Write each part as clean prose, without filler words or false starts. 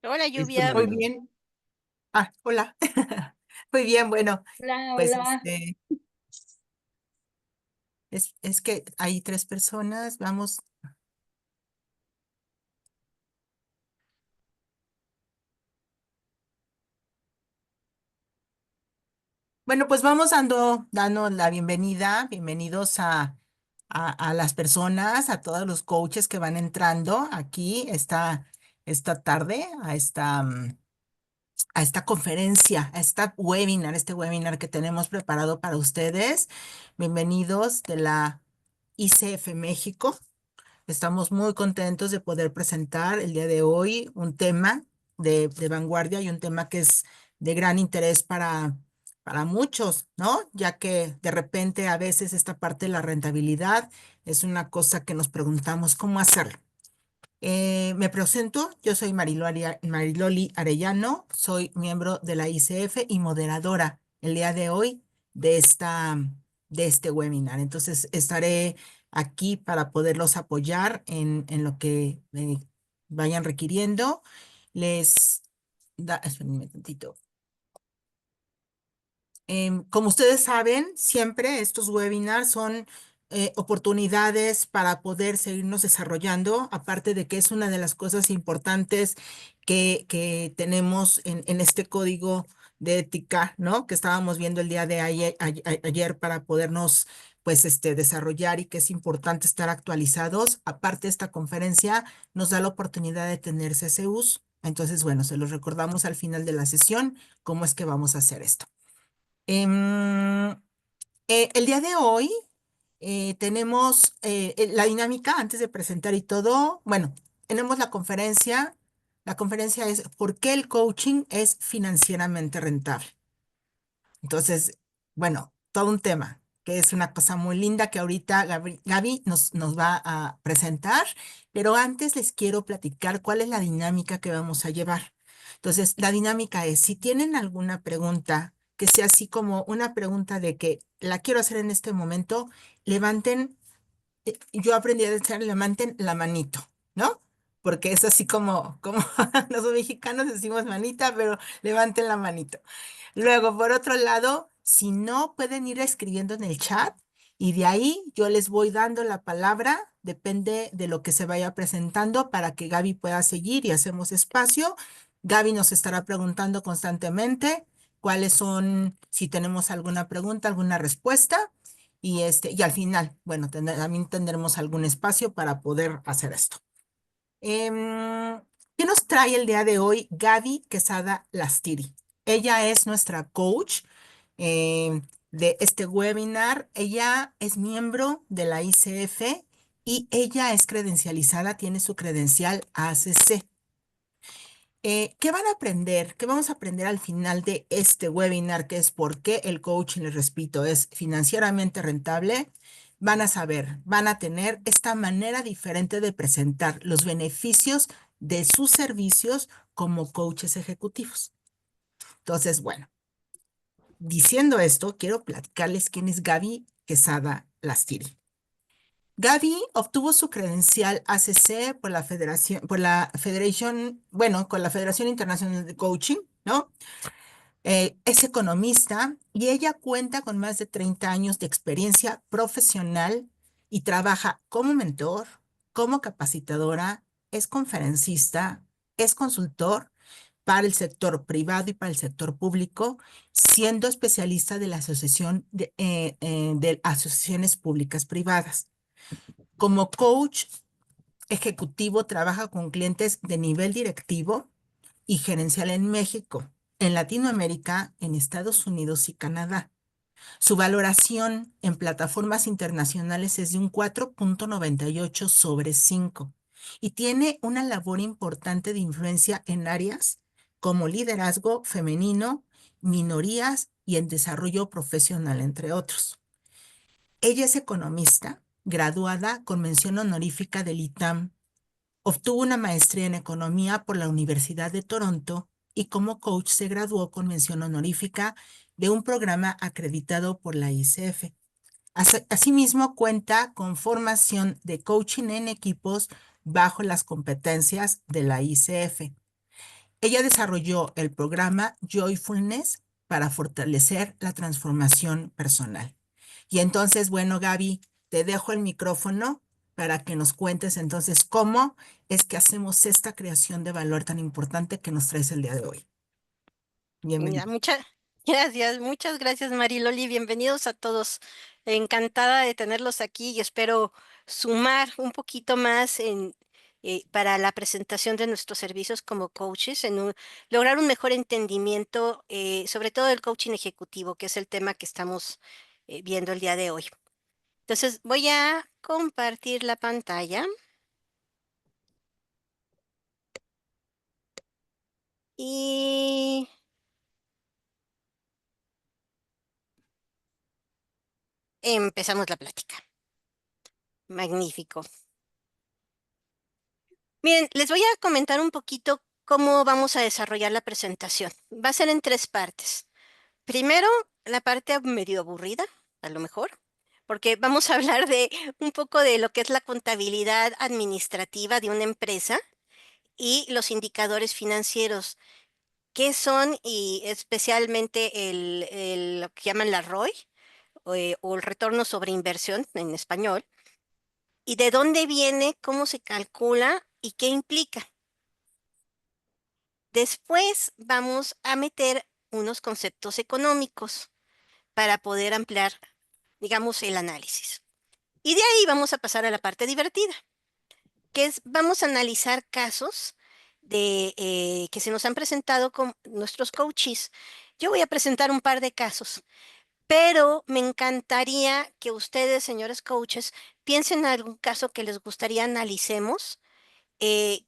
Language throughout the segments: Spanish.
Hola, Listo, Lluvia. muy bien. Hola. Muy bien, bueno, Hola, pues hola. es que hay tres personas, vamos, bueno, pues vamos dando la bienvenidos a las personas, a todos los coaches que van entrando aquí esta tarde, a esta conferencia, a esta webinar, este webinar que tenemos preparado para ustedes. Bienvenidos de la ICF México. Estamos muy contentos de poder presentar el día de hoy un tema de vanguardia y un tema que es de gran interés para muchos, ¿no? Ya que de repente a veces esta parte de la rentabilidad es una cosa que nos preguntamos cómo hacerlo. Me presento, yo soy Mariloli Arellano, soy miembro de la ICF y moderadora el día de hoy de de este webinar. Entonces, estaré aquí para poderlos apoyar en lo que vayan requiriendo. Espérenme tantito. Como ustedes saben, siempre estos webinars son oportunidades para poder seguirnos desarrollando, aparte de que es una de las cosas importantes que tenemos en este código de ética, ¿no? Que estábamos viendo el día de ayer para podernos, pues, desarrollar y que es importante estar actualizados. Aparte, esta conferencia nos da la oportunidad de tener CCUs. Entonces, bueno, se los recordamos al final de la sesión cómo es que vamos a hacer esto. Em, el día de hoy tenemos la dinámica antes de presentar y todo. Bueno, tenemos la conferencia. La conferencia es ¿por qué el coaching es financieramente rentable? Entonces, bueno, todo un tema, que es una cosa muy linda que ahorita Gaby nos va a presentar, pero antes les quiero platicar cuál es la dinámica que vamos a llevar. Entonces, la dinámica es, si tienen alguna pregunta, que sea así como una pregunta de que la quiero hacer en este momento, levanten, yo aprendí a decir, levanten la manito, ¿no? Porque es así como los mexicanos decimos manita, pero levanten la manito. Luego, por otro lado, si no, pueden ir escribiendo en el chat y de ahí yo les voy dando la palabra, depende de lo que se vaya presentando para que Gaby pueda seguir y hacemos espacio. Gaby nos estará preguntando constantemente cuáles son, si tenemos alguna pregunta, alguna respuesta. Y al final, bueno, también tendremos algún espacio para poder hacer esto. ¿Qué nos trae el día de hoy Gaby Quesada Lastiri? Ella es nuestra coach de este webinar. Ella es miembro de la ICF y ella es credencializada, tiene su credencial ACC. ¿Qué van a aprender? ¿Qué vamos a aprender al final de este webinar? Que es por qué el coaching, les repito, es financieramente rentable. Van a saber, van a tener esta manera diferente de presentar los beneficios de sus servicios como coaches ejecutivos. Entonces, bueno, diciendo esto, quiero platicarles quién es Gaby Quesada Lastiri. Gaby obtuvo su credencial ACC por la Federación, bueno, con la Federación Internacional de Coaching, ¿no? Es economista y ella cuenta con más de 30 años de experiencia profesional y trabaja como mentor, como capacitadora, es conferencista, es consultor para el sector privado y para el sector público, siendo especialista de la de Asociaciones Públicas Privadas. Como coach ejecutivo, trabaja con clientes de nivel directivo y gerencial en México, en Latinoamérica, en Estados Unidos y Canadá. Su valoración en plataformas internacionales es de un 4.98 sobre 5 y tiene una labor importante de influencia en áreas como liderazgo femenino, minorías y en desarrollo profesional, entre otros. Ella es economista, graduada con mención honorífica del ITAM. Obtuvo una maestría en economía por la Universidad de Toronto y como coach se graduó con mención honorífica de un programa acreditado por la ICF. Asimismo, cuenta con formación de coaching en equipos bajo las competencias de la ICF. Ella desarrolló el programa Joyfulness para fortalecer la transformación personal. Y entonces, bueno, Gaby, te dejo el micrófono para que nos cuentes entonces cómo es que hacemos esta creación de valor tan importante que nos traes el día de hoy. Ya, Bienvenida. muchas gracias, muchas gracias, Mariloli. Bienvenidos a todos. Encantada de tenerlos aquí y espero sumar un poquito más para la presentación de nuestros servicios como coaches, lograr un mejor entendimiento, sobre todo del coaching ejecutivo, que es el tema que estamos viendo el día de hoy. Entonces, voy a compartir la pantalla y empezamos la plática. Magnífico. Miren, les voy a comentar un poquito cómo vamos a desarrollar la presentación. Va a ser en tres partes. Primero, la parte medio aburrida, a lo mejor, porque vamos a hablar de un poco de lo que es la contabilidad administrativa de una empresa y los indicadores financieros, qué son y especialmente lo que llaman la ROI o el retorno sobre inversión en español, y de dónde viene, cómo se calcula y qué implica. Después vamos a meter unos conceptos económicos para poder ampliar, digamos, el análisis. Y de ahí vamos a pasar a la parte divertida, que es vamos a analizar casos que se nos han presentado con nuestros coaches. Yo voy a presentar un par de casos, pero me encantaría que ustedes, señores coaches, piensen en algún caso que les gustaría analicemos. eh,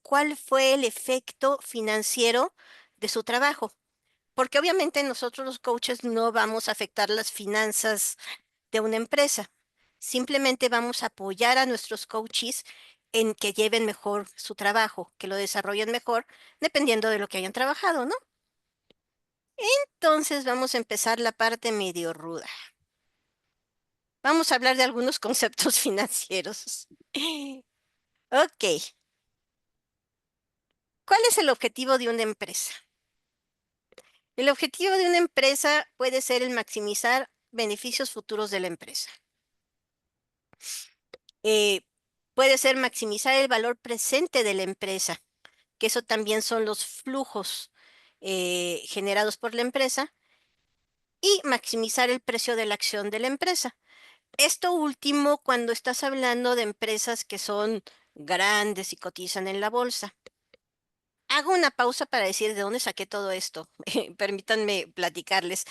¿Cuál fue el efecto financiero de su trabajo? Porque obviamente nosotros los coaches no vamos a afectar las finanzas de una empresa. Simplemente vamos a apoyar a nuestros coaches en que lleven mejor su trabajo, que lo desarrollen mejor, dependiendo de lo que hayan trabajado, ¿no? Entonces vamos a empezar la parte medio ruda. Vamos a hablar de algunos conceptos financieros. Ok, ¿cuál es el objetivo de una empresa? El objetivo de una empresa puede ser el maximizar beneficios futuros de la empresa. Eh, Puede ser maximizar el valor presente de la empresa, que eso también son los flujos generados por la empresa, y maximizar el precio de la acción de la empresa. Esto último cuando estás hablando de empresas que son grandes y cotizan en la bolsa. Hago una pausa para decir de dónde saqué todo esto. Permítanme platicarles.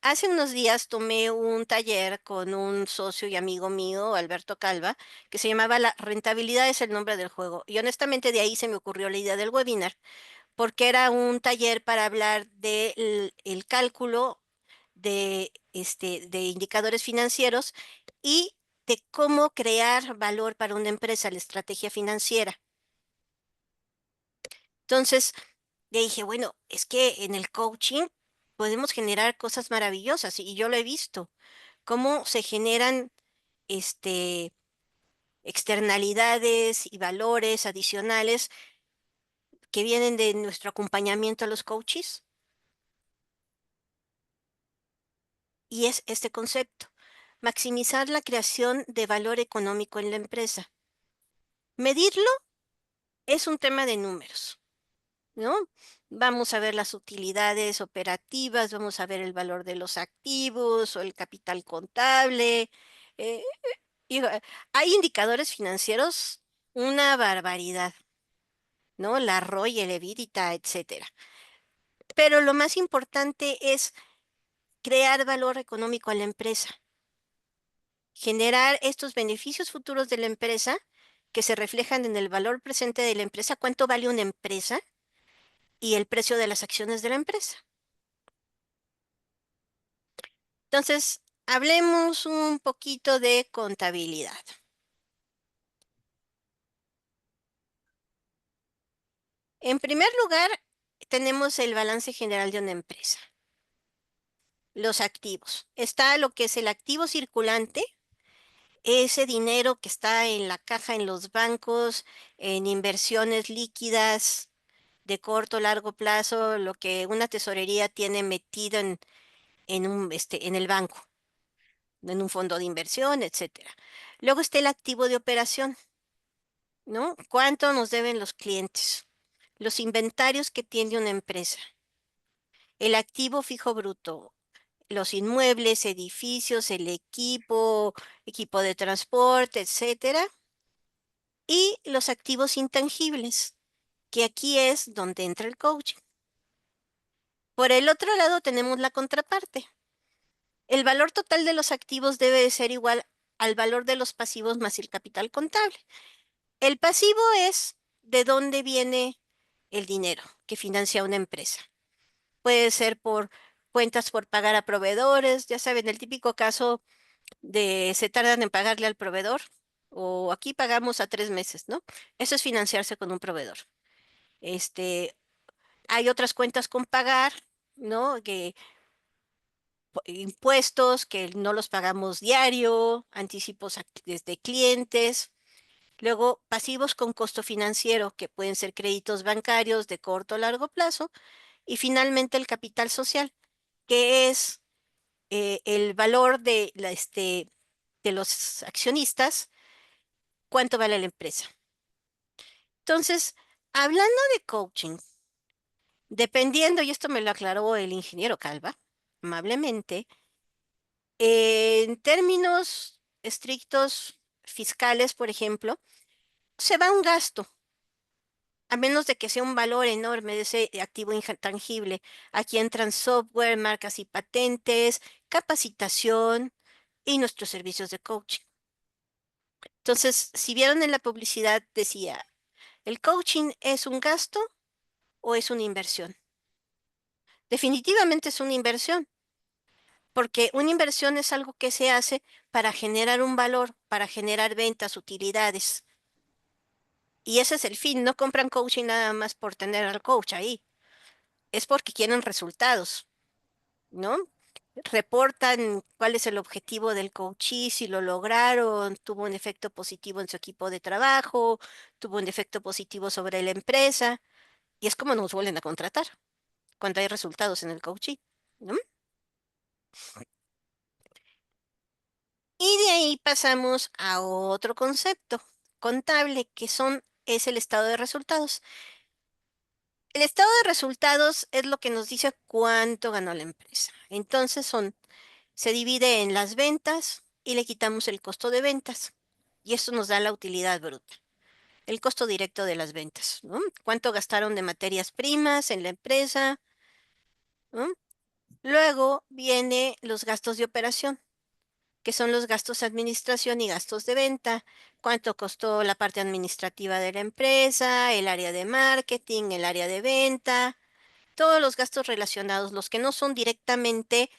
Hace unos días tomé un taller con un socio y amigo mío, Alberto Calva, que se llamaba La rentabilidad es el nombre del juego. Y honestamente de ahí se me ocurrió la idea del webinar, porque era un taller para hablar del el cálculo de indicadores financieros y de cómo crear valor para una empresa, la estrategia financiera. Entonces, le dije, bueno, es que en el coaching podemos generar cosas maravillosas y yo lo he visto, cómo se generan este, externalidades y valores adicionales que vienen de nuestro acompañamiento a los coaches. Y es este concepto, maximizar la creación de valor económico en la empresa. Medirlo es un tema de números, ¿no? Vamos a ver las utilidades operativas, vamos a ver el valor de los activos o el capital contable. eh, Hay indicadores financieros, una barbaridad, ¿no? La ROI, el EBITDA, etcétera. Pero lo más importante es crear valor económico a la empresa, generar estos beneficios futuros de la empresa que se reflejan en el valor presente de la empresa, cuánto vale una empresa y el precio de las acciones de la empresa. Entonces, hablemos un poquito de contabilidad. En primer lugar, tenemos el balance general de una empresa. Los activos. Está lo que es el activo circulante, ese dinero que está en la caja, en los bancos, en inversiones líquidas, de corto, largo plazo, lo que una tesorería tiene metido en el banco, en un fondo de inversión, etcétera. Luego está el activo de operación, ¿no? ¿Cuánto nos deben los clientes? Los inventarios que tiene una empresa, el activo fijo bruto, los inmuebles, edificios, el equipo de transporte, etcétera, y los activos intangibles, que aquí es donde entra el coaching. Por el otro lado tenemos la contraparte. El valor total de los activos debe de ser igual al valor de los pasivos más el capital contable. El pasivo es de dónde viene el dinero que financia una empresa. Puede ser por cuentas por pagar a proveedores, ya saben, el típico caso de se tardan en pagarle al proveedor o aquí pagamos a 3 meses, ¿no? Eso es financiarse con un proveedor. Este, hay otras cuentas con pagar, ¿no? Que impuestos que no los pagamos diario, anticipos desde clientes. Luego, pasivos con costo financiero, que pueden ser créditos bancarios de corto o largo plazo. Y finalmente, el capital social, que es el valor de los accionistas, cuánto vale la empresa. Entonces, hablando de coaching, dependiendo, y esto me lo aclaró el ingeniero Calva, amablemente, en términos estrictos fiscales, por ejemplo, se va un gasto, a menos de que sea un valor enorme de ese activo intangible. Aquí entran software, marcas y patentes, capacitación y nuestros servicios de coaching. Entonces, si vieron en la publicidad, decía, ¿el coaching es un gasto o es una inversión? Definitivamente es una inversión, porque una inversión es algo que se hace para generar un valor, para generar ventas, utilidades. Y ese es el fin. No compran coaching nada más por tener al coach ahí. Es porque quieren resultados, ¿no? Reportan cuál es el objetivo del coachee, si lo lograron, tuvo un efecto positivo en su equipo de trabajo, tuvo un efecto positivo sobre la empresa. Y es como nos vuelven a contratar cuando hay resultados en el coaching, ¿no? Y de ahí pasamos a otro concepto contable, es el estado de resultados. El estado de resultados es lo que nos dice cuánto ganó la empresa. Entonces se divide en las ventas y le quitamos el costo de ventas. Y esto nos da la utilidad bruta, el costo directo de las ventas, ¿no? Cuánto gastaron de materias primas en la empresa, ¿no? Luego viene los gastos de operación, que son los gastos de administración y gastos de venta, cuánto costó la parte administrativa de la empresa, el área de marketing, el área de venta, todos los gastos relacionados, los que no son directamente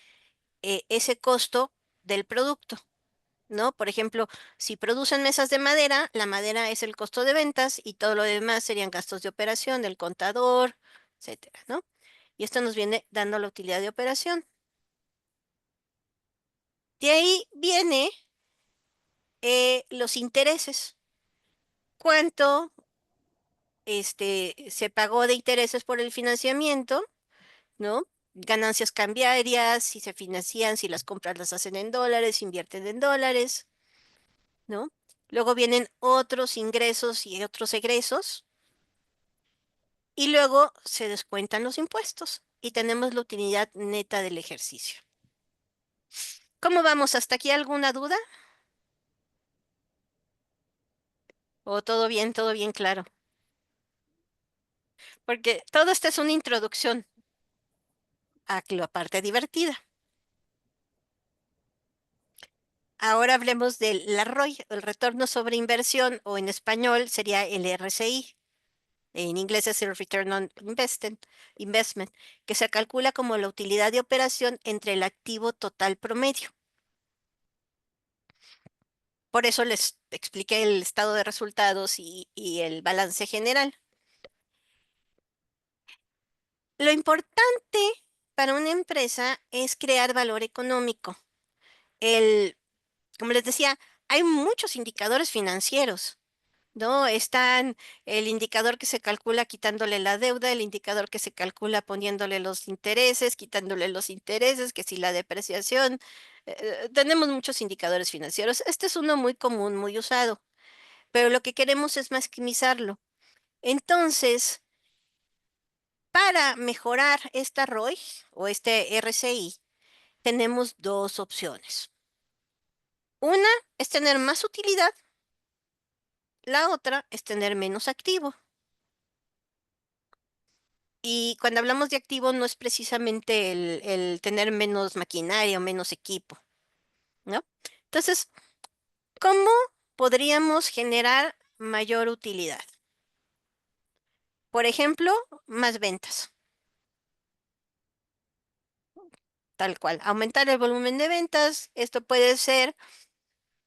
ese costo del producto, ¿no? Por ejemplo, si producen mesas de madera, la madera es el costo de ventas y todo lo demás serían gastos de operación, del contador, etcétera, ¿no? Y esto nos viene dando la utilidad de operación. De ahí viene los intereses. ¿Cuánto se pagó de intereses por el financiamiento, ¿no? Ganancias cambiarias, si se financian, si las compras las hacen en dólares, invierten en dólares, ¿no? Luego vienen otros ingresos y otros egresos, y luego se descuentan los impuestos y tenemos la utilidad neta del ejercicio. ¿Cómo vamos? ¿Hasta aquí alguna duda? ¿O todo bien claro? Porque todo esto es una introducción a la parte divertida. Ahora hablemos del ROI, el retorno sobre inversión, o en español sería el RCI. En inglés es el Return on Investment, que se calcula como la utilidad de operación entre el activo total promedio. Por eso les expliqué el estado de resultados y el balance general. Lo importante para una empresa es crear valor económico. Como les decía, hay muchos indicadores financieros, ¿no? Están el indicador que se calcula quitándole la deuda, el indicador que se calcula poniéndole los intereses, quitándole los intereses, que si la depreciación. Tenemos muchos indicadores financieros. Este es uno muy común, muy usado, pero lo que queremos es maximizarlo. Entonces, para mejorar esta ROI o este RCI, tenemos dos opciones. Una es tener más utilidad, la otra es tener menos activo. Y cuando hablamos de activo no es precisamente el tener menos maquinaria o menos equipo, ¿no? Entonces, ¿cómo podríamos generar mayor utilidad? Por ejemplo, más ventas, tal cual. Aumentar el volumen de ventas. Esto puede ser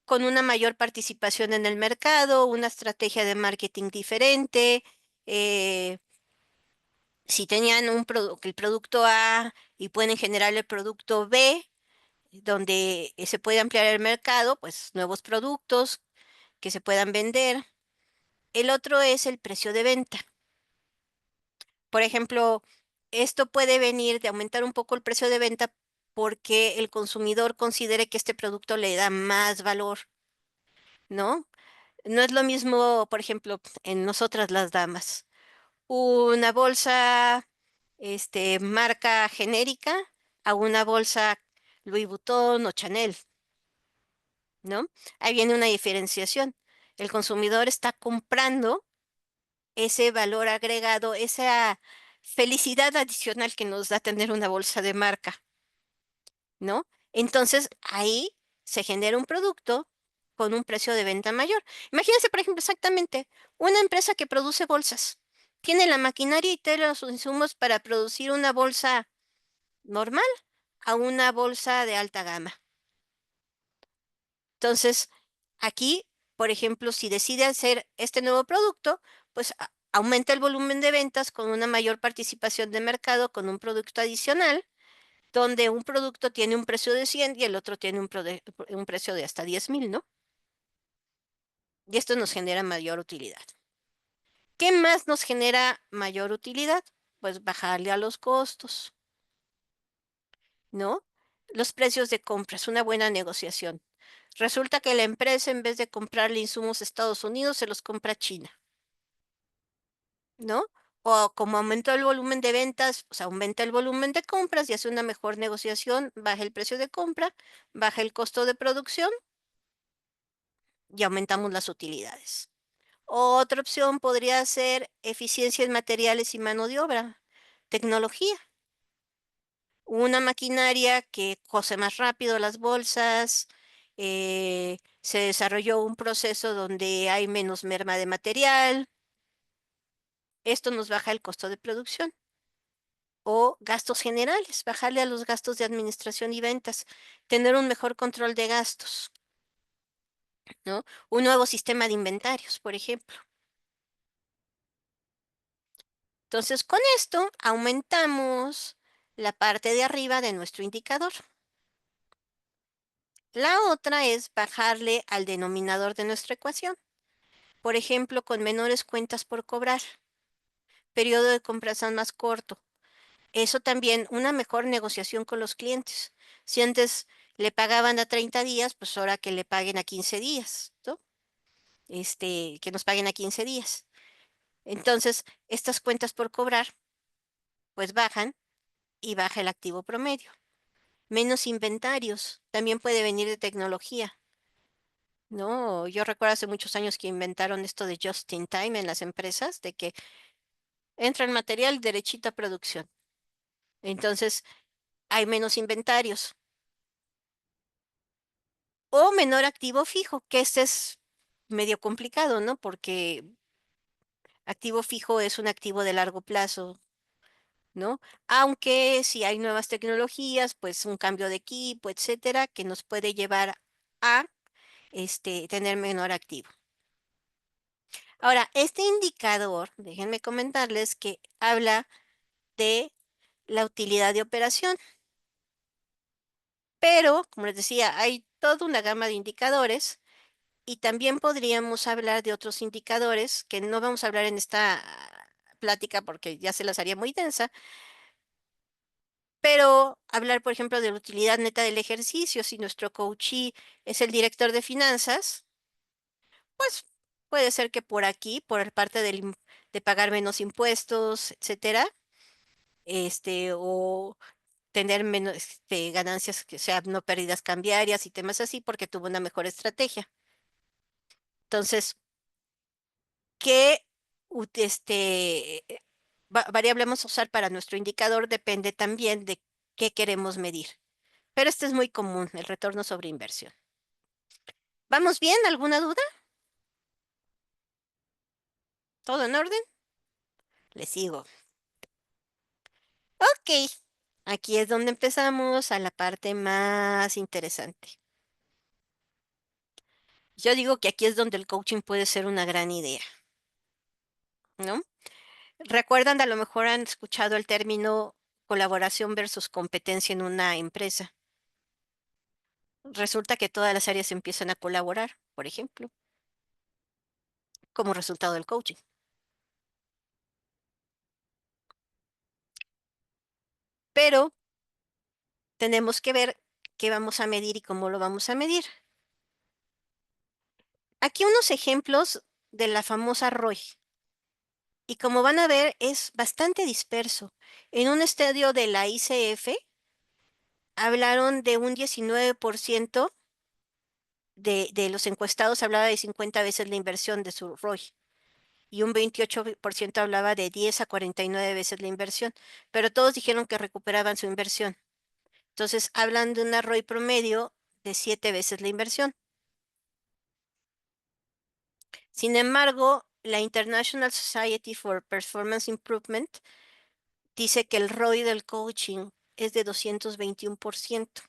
con una mayor participación en el mercado, una estrategia de marketing diferente. eh, si tenían el producto A y pueden generar el producto B, donde se puede ampliar el mercado, pues nuevos productos que se puedan vender. El otro es el precio de venta. Por ejemplo, esto puede venir de aumentar un poco el precio de venta porque el consumidor considere que este producto le da más valor, ¿no? No es lo mismo, por ejemplo, en nosotras las damas, una bolsa, marca genérica a una bolsa Louis Vuitton o Chanel, ¿no? Ahí viene una diferenciación. El consumidor está comprando ese valor agregado, esa felicidad adicional que nos da tener una bolsa de marca, ¿no? Entonces ahí se genera un producto con un precio de venta mayor. Imagínense, por ejemplo, exactamente una empresa que produce bolsas. Tiene la maquinaria y todos los insumos para producir una bolsa normal a una bolsa de alta gama. Entonces, aquí, por ejemplo, si decide hacer este nuevo producto, pues aumenta el volumen de ventas con una mayor participación de mercado, con un producto adicional, donde un producto tiene un precio de 100 y el otro tiene un precio de hasta 10,000, ¿no? Y esto nos genera mayor utilidad. ¿Qué más nos genera mayor utilidad? Pues bajarle a los costos, ¿no? Los precios de compra es una buena negociación. Resulta que la empresa, en vez de comprarle insumos a Estados Unidos, se los compra a China, ¿no? O como aumentó el volumen de ventas, pues aumenta el volumen de compras y hace una mejor negociación, baja el precio de compra, baja el costo de producción y aumentamos las utilidades. Otra opción podría ser eficiencia en materiales y mano de obra, tecnología. Una maquinaria que cose más rápido las bolsas, se desarrolló un proceso donde hay menos merma de material. Esto nos baja el costo de producción. O gastos generales, bajarle a los gastos de administración y ventas, tener un mejor control de gastos, ¿no? Un nuevo sistema de inventarios, por ejemplo. Entonces, con esto aumentamos la parte de arriba de nuestro indicador. La otra es bajarle al denominador de nuestra ecuación. Por ejemplo, con menores cuentas por cobrar, periodo de compración más corto. Eso también, una mejor negociación con los clientes. Si antes le pagaban a 30 días, pues ahora que le paguen a 15 días, ¿no? Que nos paguen a 15 días. Entonces, estas cuentas por cobrar, pues bajan y baja el activo promedio. Menos inventarios, también puede venir de tecnología, ¿no? Yo recuerdo hace muchos años que inventaron esto de just in time en las empresas, de que entra el material derechito a producción. Entonces, hay menos inventarios o menor activo fijo, que este es medio complicado, ¿no? Porque activo fijo es un activo de largo plazo, ¿no? Aunque si hay nuevas tecnologías, pues un cambio de equipo, etcétera, que nos puede llevar a tener menor activo. Ahora, este indicador, déjenme comentarles que habla de la utilidad de operación, pero, como les decía, hay toda una gama de indicadores Y también podríamos hablar de otros indicadores que no vamos a hablar en esta plática porque ya se las haría muy densa, pero hablar, por ejemplo, de la utilidad neta del ejercicio. Si nuestro coachee es el director de finanzas, pues puede ser que por aquí, por el parte de pagar menos impuestos, etcétera, o tener menos ganancias que sean no pérdidas cambiarias y temas así, porque tuvo una mejor estrategia. Entonces, ¿qué variable vamos a usar para nuestro indicador? Depende también de qué queremos medir. Pero este es muy común, el retorno sobre inversión. ¿Vamos bien? ¿Alguna duda? ¿Todo en orden? Le sigo. Ok, aquí es donde empezamos a la parte más interesante. Yo digo que aquí es donde el coaching puede ser una gran idea, ¿no? ¿Recuerdan? A lo mejor han escuchado el término colaboración versus competencia en una empresa. Resulta que todas las áreas empiezan a colaborar, por ejemplo, como resultado del coaching. Pero tenemos que ver qué vamos a medir y cómo lo vamos a medir. Aquí unos ejemplos de la famosa ROI. Y como van a ver, es bastante disperso. En un estudio de la ICF hablaron de un 19% de los encuestados hablaba de 50 veces la inversión de su ROI y un 28% hablaba de 10 a 49 veces la inversión, pero todos dijeron que recuperaban su inversión. Entonces hablan de una ROI promedio de 7 veces la inversión. Sin embargo, la International Society for Performance Improvement dice que el ROI del coaching es de 221%.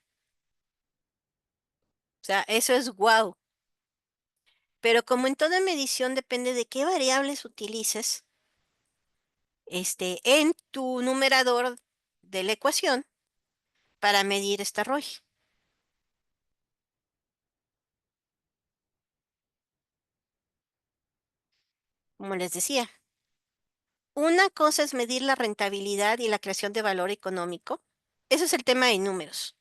O sea, eso es wow. Pero como en toda medición depende de qué variables utilices, en tu numerador de la ecuación para medir esta ROI. Como les decía, una cosa es medir la rentabilidad y la creación de valor económico. Eso es el tema de números.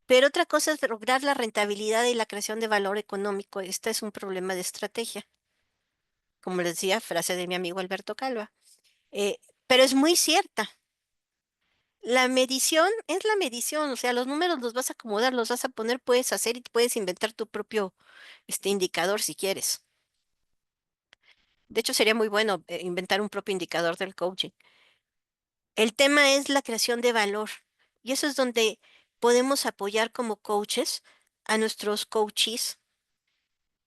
Pero otra cosa es lograr la rentabilidad y la creación de valor económico. Este es un problema de estrategia. Como les decía, frase de mi amigo Alberto Calva. Eh, pero es muy cierta. La medición es la medición, o sea, los números los vas a acomodar, los vas a poner, puedes hacer y puedes inventar tu propio indicador si quieres. De hecho, sería muy bueno inventar un propio indicador del coaching. El tema es la creación de valor y eso es donde podemos apoyar como coaches a nuestros coaches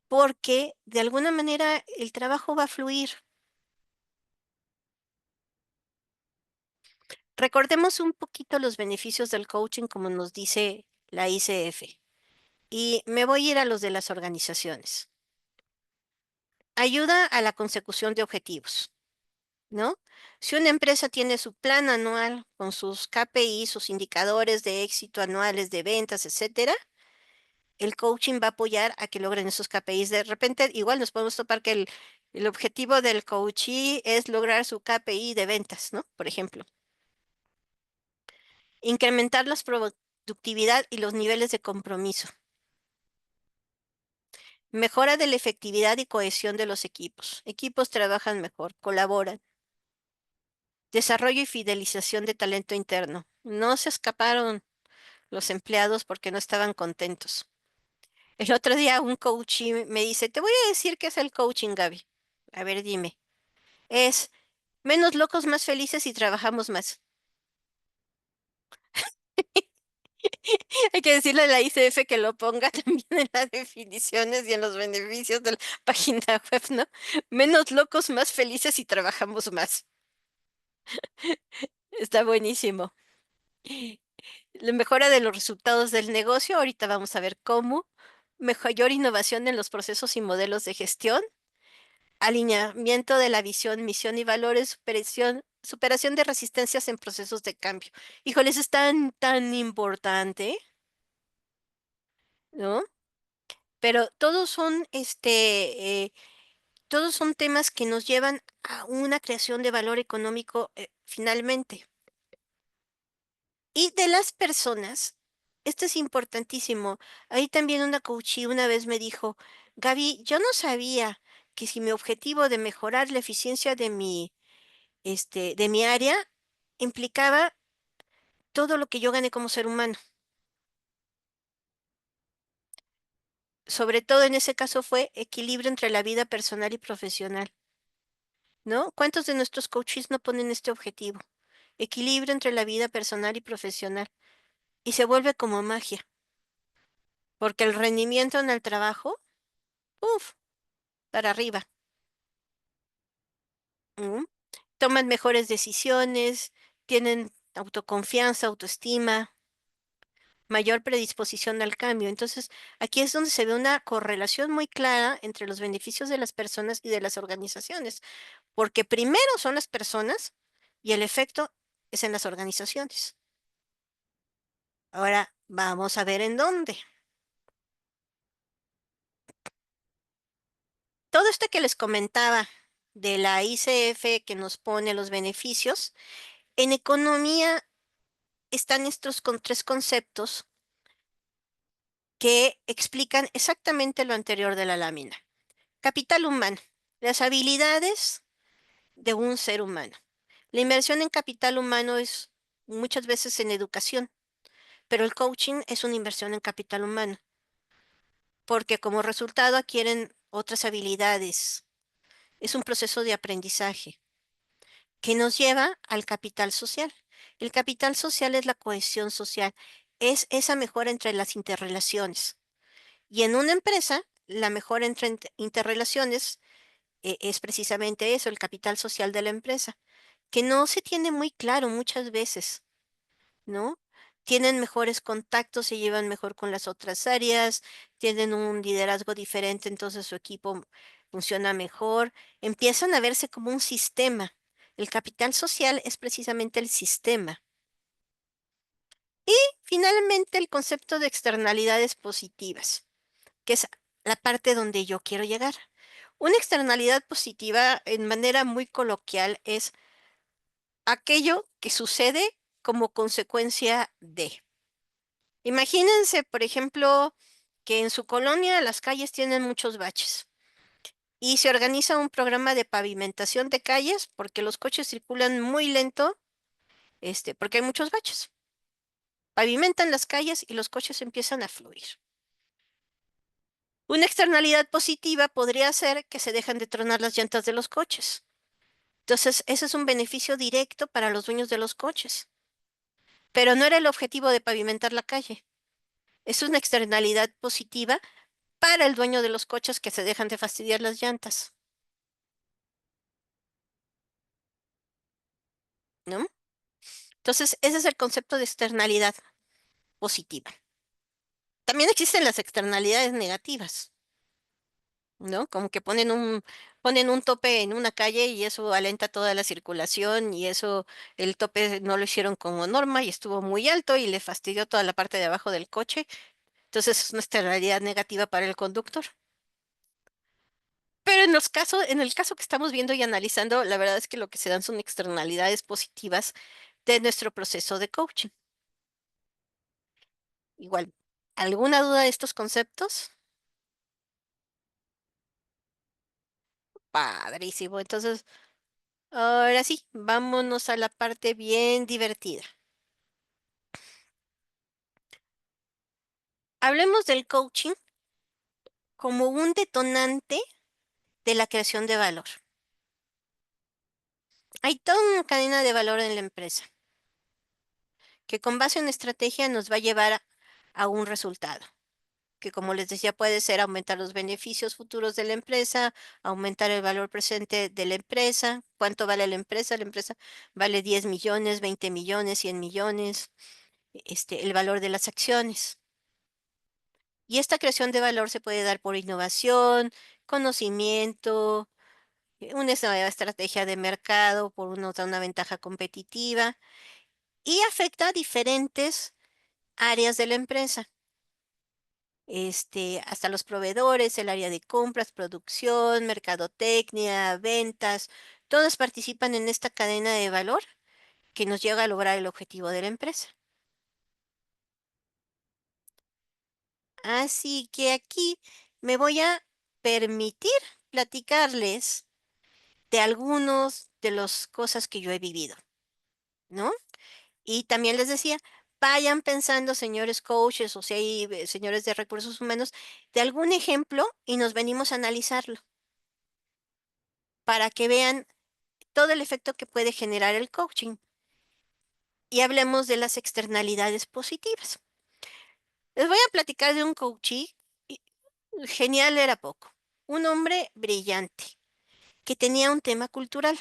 porque de alguna manera el trabajo va a fluir. Recordemos un poquito los beneficios del coaching como nos dice la ICF y me voy a ir a los de las organizaciones. Ayuda a la consecución de objetivos, ¿no? Si una empresa tiene su plan anual con sus KPI, sus indicadores de éxito anuales de ventas, etcétera, el coaching va a apoyar a que logren esos KPIs. De repente, igual nos podemos topar que el objetivo del coachee es lograr su KPI de ventas, ¿no? Por ejemplo, incrementar la productividad y los niveles de compromiso. Mejora de la efectividad y cohesión de los equipos. Equipos trabajan mejor, colaboran. Desarrollo y fidelización de talento interno. No se escaparon los empleados porque no estaban contentos. El otro día un coachee me dice, te voy a decir qué es el coaching, Gaby. A ver, dime. Es menos locos, más felices y trabajamos más. Hay que decirle a la ICF que lo ponga también en las definiciones y en los beneficios de la página web, ¿no? Menos locos, más felices y trabajamos más. Está buenísimo. La mejora de los resultados del negocio, ahorita vamos a ver cómo. Mayor innovación en los procesos y modelos de gestión. Alineamiento de la visión, misión y valores, superación de resistencias en procesos de cambio. Híjoles, es tan importante, ¿no? pero todos son temas que nos llevan a una creación de valor económico, finalmente. Y de las personas, esto es importantísimo. Ahí también una coachee una vez me dijo, Gaby, yo no sabía que si mi objetivo de mejorar la eficiencia de mi área implicaba todo lo que yo gané como ser humano. Sobre todo en ese caso fue equilibrio entre la vida personal y profesional, ¿no? ¿Cuántos de nuestros coaches no ponen este objetivo? Equilibrio entre la vida personal y profesional. Y se vuelve como magia, porque el rendimiento en el trabajo, uff, para arriba. ¿Mm? Toman mejores decisiones, tienen autoconfianza, autoestima, mayor predisposición al cambio. Entonces, aquí es donde se ve una correlación muy clara entre los beneficios de las personas y de las organizaciones, porque primero son las personas y el efecto es en las organizaciones. Ahora vamos a ver en dónde. Todo esto que les comentaba de la ICF que nos pone los beneficios, en economía están estos tres conceptos que explican exactamente lo anterior de la lámina. Capital humano, las habilidades de un ser humano. La inversión en capital humano es muchas veces en educación, pero el coaching es una inversión en capital humano, porque como resultado adquieren otras habilidades. Es un proceso de aprendizaje que nos lleva al capital social. El capital social es la cohesión social, es esa mejora entre las interrelaciones. Y en una empresa, la mejora entre interrelaciones es precisamente eso, el capital social de la empresa, que no se tiene muy claro muchas veces, ¿no? Tienen mejores contactos, se llevan mejor con las otras áreas, tienen un liderazgo diferente, entonces su equipo funciona mejor, empiezan a verse como un sistema. El capital social es precisamente el sistema. Y finalmente el concepto de externalidades positivas, que es la parte donde yo quiero llegar. Una externalidad positiva, en manera muy coloquial, es aquello que sucede como consecuencia de. Imagínense, por ejemplo, que en su colonia las calles tienen muchos baches y se organiza un programa de pavimentación de calles porque los coches circulan muy lento, porque hay muchos baches. Pavimentan las calles y los coches empiezan a fluir. Una externalidad positiva podría ser que se dejan de tronar las llantas de los coches. Entonces, ese es un beneficio directo para los dueños de los coches. Pero no era el objetivo de pavimentar la calle. Es una externalidad positiva para el dueño de los coches que se dejan de fastidiar las llantas, ¿no? Entonces, ese es el concepto de externalidad positiva. También existen las externalidades negativas, ¿no? Como que ponen un tope en una calle y eso alenta toda la circulación y eso, el tope no lo hicieron como norma y estuvo muy alto y le fastidió toda la parte de abajo del coche. Entonces es una externalidad negativa para el conductor. Pero en el caso que estamos viendo y analizando, la verdad es que lo que se dan son externalidades positivas de nuestro proceso de coaching. Igual, ¿alguna duda de estos conceptos? Padrísimo. Entonces, ahora sí, vámonos a la parte bien divertida. Hablemos del coaching como un detonante de la creación de valor. Hay toda una cadena de valor en la empresa que con base en estrategia nos va a llevar a un resultado, que como les decía puede ser aumentar los beneficios futuros de la empresa, aumentar el valor presente de la empresa. ¿Cuánto vale la empresa? La empresa vale 10 millones, 20 millones, 100 millones, el valor de las acciones. Y esta creación de valor se puede dar por innovación, conocimiento, una nueva estrategia de mercado, por una ventaja competitiva y afecta a diferentes áreas de la empresa. hasta los proveedores, el área de compras, producción, mercadotecnia, ventas, todos participan en esta cadena de valor que nos lleva a lograr el objetivo de la empresa. Así que aquí me voy a permitir platicarles de algunos de las cosas que yo he vivido, ¿no? Y también les decía, vayan pensando, señores coaches, o si hay señores de recursos humanos, de algún ejemplo y nos venimos a analizarlo para que vean todo el efecto que puede generar el coaching. Y hablemos de las externalidades positivas. Les voy a platicar de un coachee, genial era poco, un hombre brillante que tenía un tema cultural.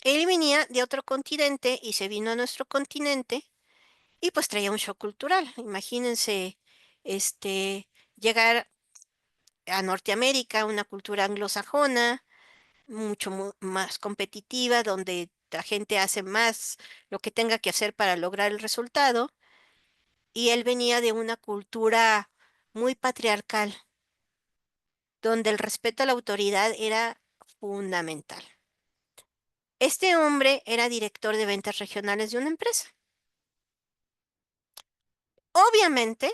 Él venía de otro continente y se vino a nuestro continente y pues traía un shock cultural. Imagínense, llegar a Norteamérica, una cultura anglosajona, mucho más competitiva, donde la gente hace más lo que tenga que hacer para lograr el resultado. Y él venía de una cultura muy patriarcal, donde el respeto a la autoridad era fundamental. Este hombre era director de ventas regionales de una empresa. Obviamente,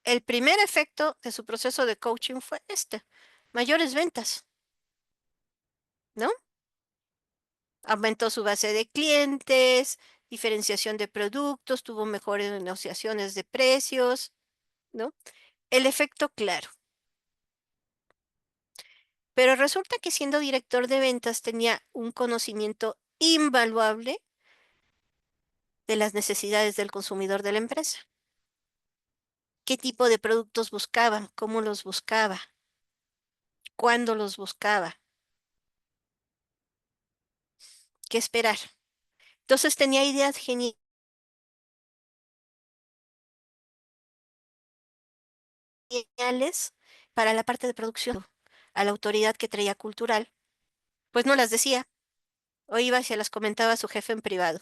el primer efecto de su proceso de coaching fue mayores ventas, ¿no? Aumentó su base de clientes, diferenciación de productos, tuvo mejores negociaciones de precios, ¿no? El efecto claro. Pero resulta que siendo director de ventas tenía un conocimiento invaluable de las necesidades del consumidor de la empresa. ¿Qué tipo de productos buscaba? ¿Cómo los buscaba? ¿Cuándo los buscaba? ¿Qué esperar? Entonces tenía ideas geniales para la parte de producción. A la autoridad que traía cultural, pues no las decía, o iba y se las comentaba a su jefe en privado.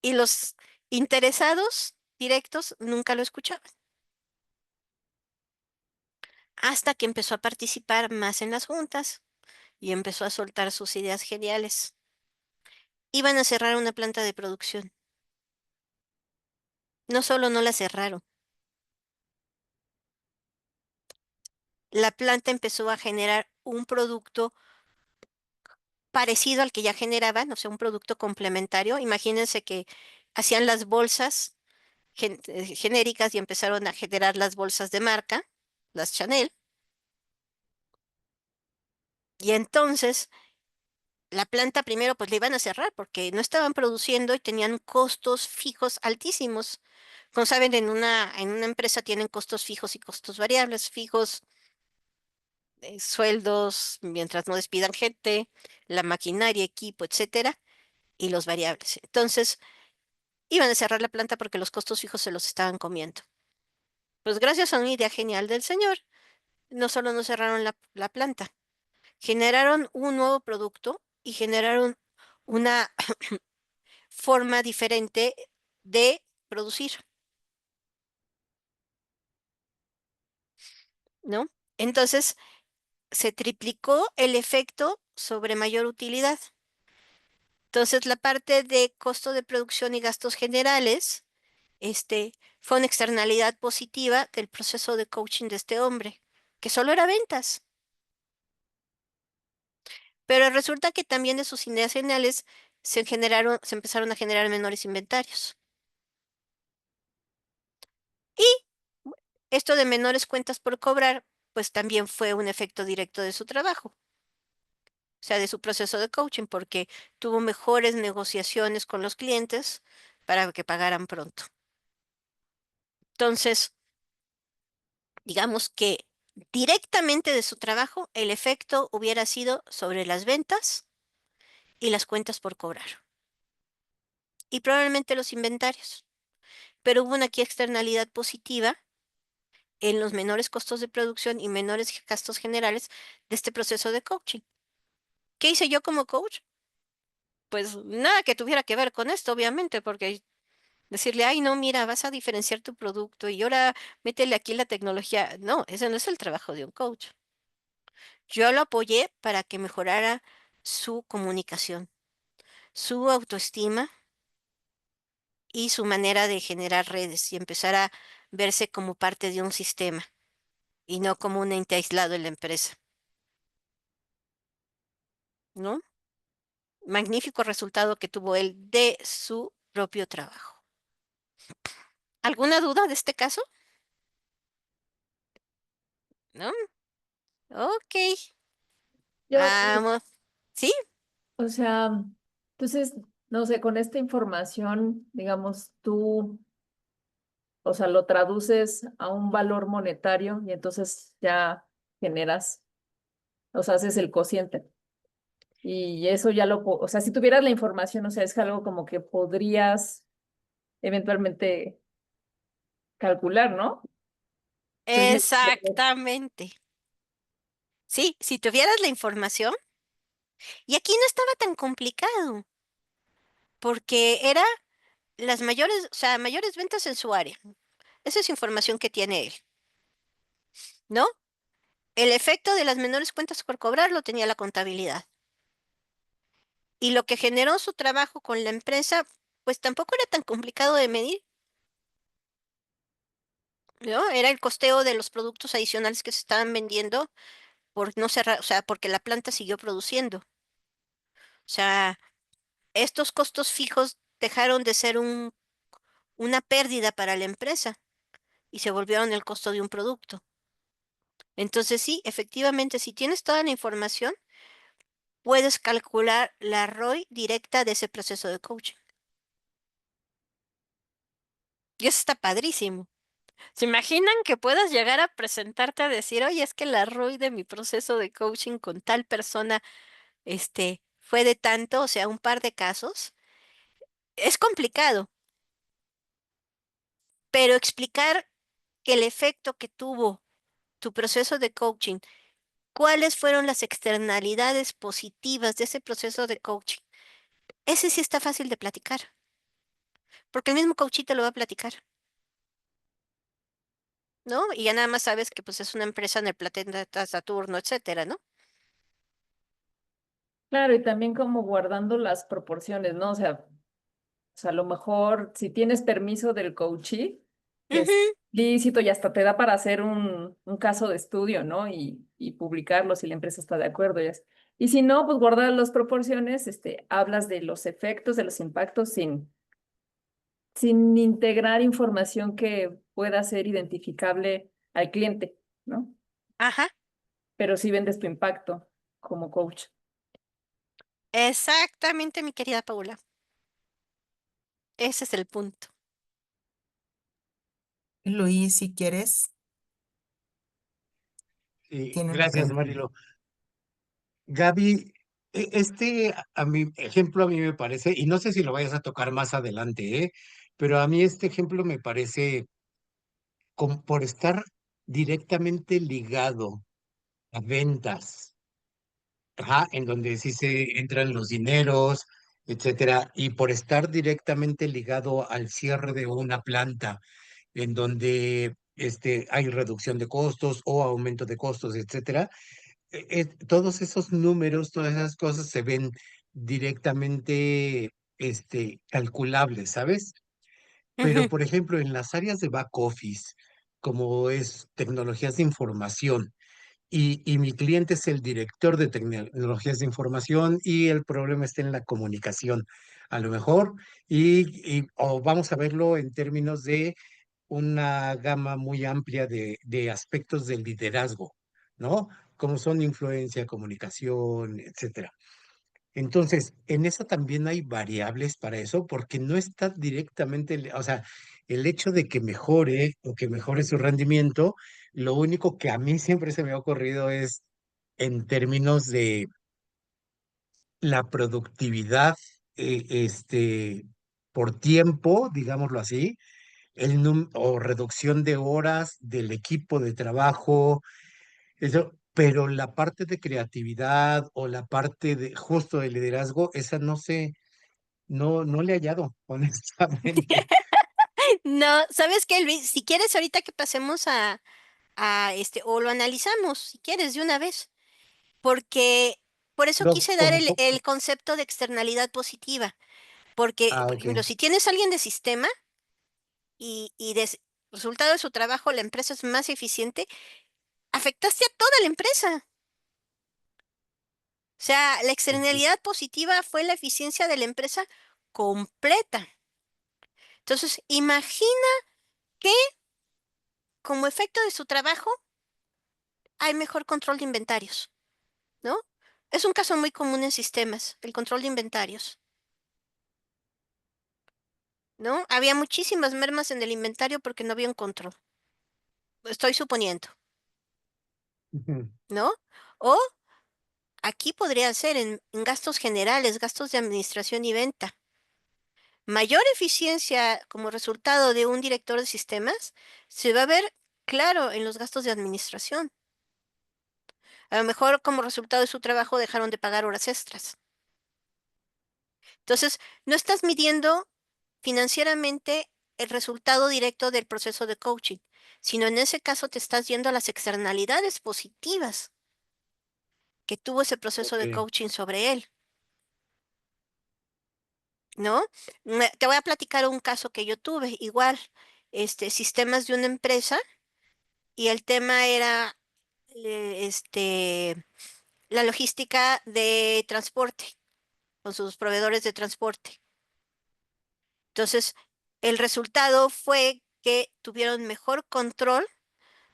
Y los interesados directos nunca lo escuchaban, hasta que empezó a participar más en las juntas y empezó a soltar sus ideas geniales. Iban a cerrar una planta de producción. No solo no la cerraron, la planta empezó a generar un producto parecido al que ya generaban, o sea, un producto complementario. Imagínense que hacían las bolsas genéricas y empezaron a generar las bolsas de marca, las Chanel. Y entonces la planta primero pues le iban a cerrar porque no estaban produciendo y tenían costos fijos altísimos. Como saben, en una empresa tienen costos fijos y costos variables. Fijos, sueldos, mientras no despidan gente, la maquinaria, equipo, etcétera, y los variables. Entonces, iban a cerrar la planta porque los costos fijos se los estaban comiendo. Pues gracias a una idea genial del señor, no solo no cerraron la planta, generaron un nuevo producto y generaron una forma diferente de producir, ¿no? Entonces, se triplicó el efecto sobre mayor utilidad. Entonces, la parte de costo de producción y gastos generales, fue una externalidad positiva del proceso de coaching de este hombre, que solo era ventas. Pero resulta que también de sus ideas geniales se empezaron a generar menores inventarios. Y esto de menores cuentas por cobrar, pues también fue un efecto directo de su trabajo, o sea, de su proceso de coaching, porque tuvo mejores negociaciones con los clientes para que pagaran pronto. Entonces, digamos que directamente de su trabajo, el efecto hubiera sido sobre las ventas y las cuentas por cobrar, y probablemente los inventarios. Pero hubo una aquí externalidad positiva en los menores costos de producción y menores gastos generales de este proceso de coaching. ¿Qué hice yo como coach? Pues nada que tuviera que ver con esto, obviamente, porque Decirle, ay, no, mira, vas a diferenciar tu producto y ahora métele aquí la tecnología. No, ese no es el trabajo de un coach. Yo lo apoyé para que mejorara su comunicación, su autoestima y su manera de generar redes y empezar a verse como parte de un sistema y no como un ente aislado en la empresa, ¿no? Magnífico resultado que tuvo él de su propio trabajo. ¿Alguna duda de este caso? ¿No? Ok, Yo, vamos. ¿Sí? o sea, entonces, no sé, con esta información, digamos, tú, o sea, lo traduces a un valor monetario y entonces ya generas, o sea, haces el cociente. Y eso ya o sea, si tuvieras la información, o sea, es algo como que podrías eventualmente calcular, ¿no? Entonces, Exactamente. Sí, si tuvieras la información, y aquí no estaba tan complicado, porque era las mayores, o sea, mayores ventas en su área. Esa es información que tiene él, ¿no? El efecto de las menores cuentas por cobrar lo tenía la contabilidad. Y lo que generó su trabajo con la empresa, pues tampoco era tan complicado de medir, ¿no? Era el costeo de los productos adicionales que se estaban vendiendo por no cerrar, o sea, porque la planta siguió produciendo. O sea, estos costos fijos dejaron de ser una pérdida para la empresa y se volvieron el costo de un producto. Entonces sí, efectivamente, si tienes toda la información, puedes calcular la ROI directa de ese proceso de coaching. Y eso está padrísimo. ¿Se imaginan que puedas llegar a presentarte a decir, oye, es que la ROI de mi proceso de coaching con tal persona, fue de tanto, o sea, un par de casos? Es complicado, pero explicar que el efecto que tuvo tu proceso de coaching, cuáles fueron las externalidades positivas de ese proceso de coaching, ese sí está fácil de platicar, porque el mismo coachee te lo va a platicar, ¿no? Y ya nada más sabes que pues es una empresa en el planeta Saturno, etcétera, ¿no? claro, y también como guardando las proporciones, ¿no? O sea, a lo mejor si tienes permiso del coachee, que es Ujú, lícito y hasta te da para hacer un caso de estudio, ¿no? Y publicarlo si la empresa está de acuerdo. Y si no, pues guardar las proporciones, hablas de los efectos, de los impactos sin integrar información que pueda ser identificable al cliente, ¿no? ajá, Pero sí vendes tu impacto como coach. exactamente, mi querida Paula. Ese es el punto. Luis, si quieres, Sí, tiene una gracias, pregunta. Marilo. Gaby, a mi ejemplo a mí me parece, y no sé si lo vayas a tocar más adelante, pero a mí este ejemplo me parece por estar directamente ligado a ventas, ajá, en donde sí se entran los dineros, etcétera, y por estar directamente ligado al cierre de una planta, en donde hay reducción de costos o aumento de costos, etcétera. Todos esos números, todas esas cosas se ven directamente calculables, ¿sabes? Pero, Ujú, por ejemplo, en las áreas de back office, como es tecnologías de información, y mi cliente es el director de tecnologías de información y el problema está en la comunicación, a lo mejor, o vamos a verlo en términos de una gama muy amplia de aspectos del liderazgo, ¿no? Como son influencia, comunicación, etcétera. Entonces, en eso también hay variables para eso, porque no está directamente, o sea, el hecho de que mejore o que mejore su rendimiento, lo único que a mí siempre se me ha ocurrido es en términos de la productividad, por tiempo, digámoslo así, o reducción de horas del equipo de trabajo, eso, pero la parte de creatividad o la parte de justo de liderazgo, esa no sé, no le he hallado, honestamente. No, ¿sabes qué, Luis? Si quieres, ahorita que pasemos o lo analizamos, si quieres, de una vez, porque por eso No, quise dar el concepto de externalidad positiva, porque, por ok. ejemplo, si tienes a alguien de sistema y resultado de su trabajo la empresa es más eficiente, afectaste a toda la empresa. O sea, la Ujú. externalidad positiva fue la eficiencia de la empresa completa. Entonces, imagina que como efecto de su trabajo hay mejor control de inventarios, ¿no? Es un caso muy común en sistemas, el control de inventarios, ¿no? Había muchísimas mermas en el inventario porque no había un control. Estoy suponiendo, Ujú. ¿no? O aquí podría ser en gastos generales, gastos de administración y venta. Mayor eficiencia como resultado de un director de sistemas se va a ver claro en los gastos de administración. A lo mejor como resultado de su trabajo dejaron de pagar horas extras. Entonces, no estás midiendo financieramente el resultado directo del proceso de coaching, sino en ese caso te estás yendo a las externalidades positivas que tuvo ese proceso Ok. de coaching sobre él, ¿no? Te voy a platicar un caso que yo tuve, igual, sistemas de una empresa y el tema era, la logística de transporte con sus proveedores de transporte. Entonces, el resultado fue que tuvieron mejor control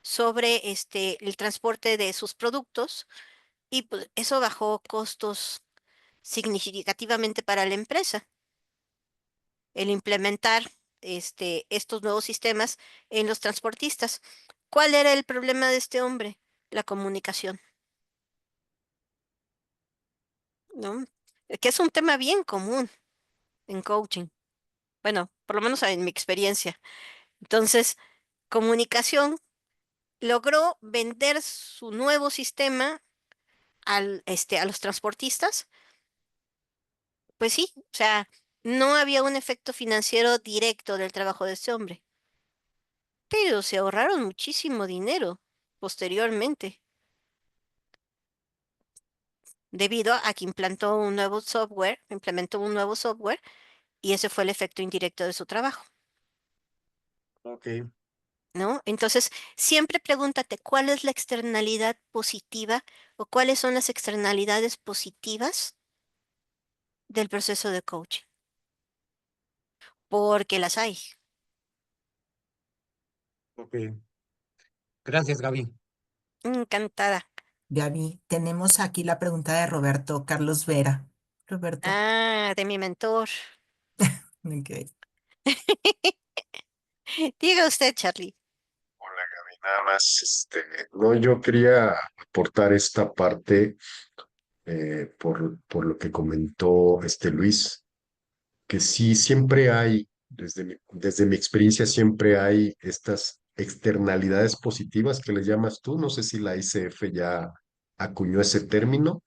sobre el transporte de sus productos y pues, eso bajó costos significativamente para la empresa, el implementar estos nuevos sistemas en los transportistas. ¿Cuál era el problema de este hombre? La comunicación, ¿no? Que es un tema bien común en coaching. Bueno, por lo menos en mi experiencia. Entonces, comunicación logró vender su nuevo sistema a los transportistas. Pues sí, o sea, no había un efecto financiero directo del trabajo de este hombre, pero se ahorraron muchísimo dinero posteriormente, debido a que implementó un nuevo software, y ese fue el efecto indirecto de su trabajo, Ok, ¿no? Entonces, siempre pregúntate cuál es la externalidad positiva o cuáles son las externalidades positivas del proceso de coaching, porque las hay. ok. Gracias, Gaby. Encantada. Gaby, tenemos aquí la pregunta de Roberto Carlos Vera. Roberto, Ah, de mi mentor. ok. Diga usted, Charlie. Hola Gaby, nada más, no, yo quería aportar esta parte por lo que comentó Luis, que sí, siempre hay, desde mi experiencia, siempre hay estas externalidades positivas que le llamas tú, no sé si la ICF ya acuñó ese término,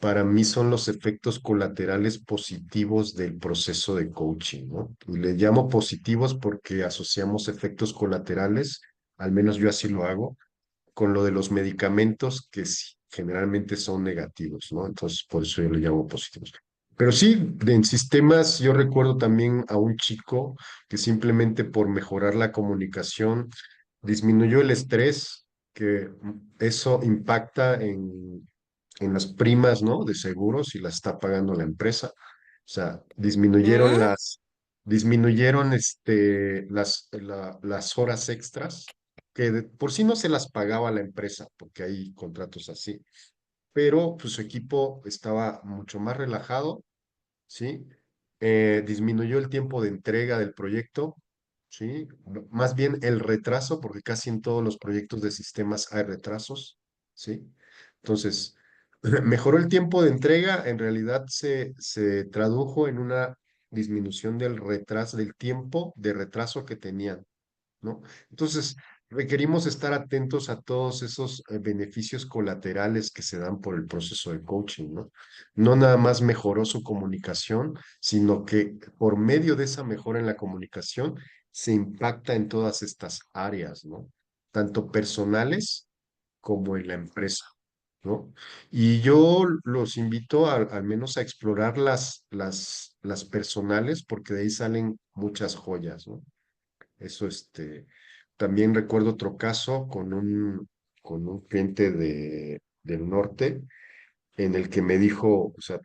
para mí son los efectos colaterales positivos del proceso de coaching, ¿no? Y le llamo positivos porque asociamos efectos colaterales, al menos yo así lo hago, con lo de los medicamentos que generalmente son negativos, ¿no? Entonces, por eso yo le llamo positivos. Pero sí, en sistemas yo recuerdo también a un chico que simplemente por mejorar la comunicación disminuyó el estrés, que eso impacta en las primas, ¿no? De seguros y las está pagando la empresa. O sea, ¿Mm? disminuyeron las horas extras, que por sí no se las pagaba la empresa, porque hay contratos así, pero pues su equipo estaba mucho más relajado, ¿sí? Disminuyó el tiempo de entrega del proyecto, ¿sí? Más bien el retraso, porque casi en todos los proyectos de sistemas hay retrasos, ¿sí? Entonces, mejoró el tiempo de entrega, en realidad se tradujo en una disminución del retraso, del tiempo de retraso que tenían, ¿no? Entonces, requerimos estar atentos a todos esos beneficios colaterales que se dan por el proceso de coaching, ¿no? No nada más mejoró su comunicación, sino que por medio de esa mejora en la comunicación, se impacta en todas estas áreas, ¿no? Tanto personales como en la empresa, ¿no? Y yo los invito al menos a explorar las personales, porque de ahí salen muchas joyas, ¿no? Eso, también recuerdo otro caso con un cliente del norte, en el que me dijo, o sea,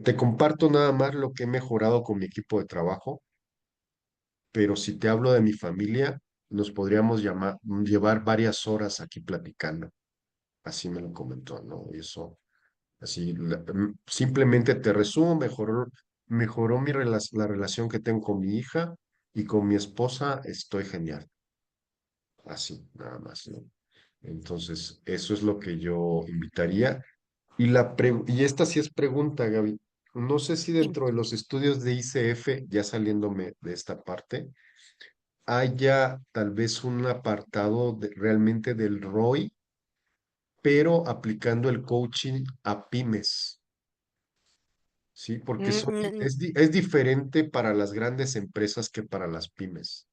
te comparto nada más lo que he mejorado con mi equipo de trabajo, pero si te hablo de mi familia, nos podríamos llevar varias horas aquí platicando. Así me lo comentó, ¿no? Y eso, así, simplemente te resumo, mejoró la relación que tengo con mi hija y con mi esposa, estoy genial. Así, nada más, ¿no? Entonces, eso es lo que yo invitaría. Y esta sí es pregunta, Gaby. No sé si Dime. dentro de los estudios de ICF, ya saliéndome de esta parte, haya tal vez un apartado realmente del ROI, pero aplicando el coaching a pymes, ¿sí? Porque Mm, es diferente para las grandes empresas que para las pymes.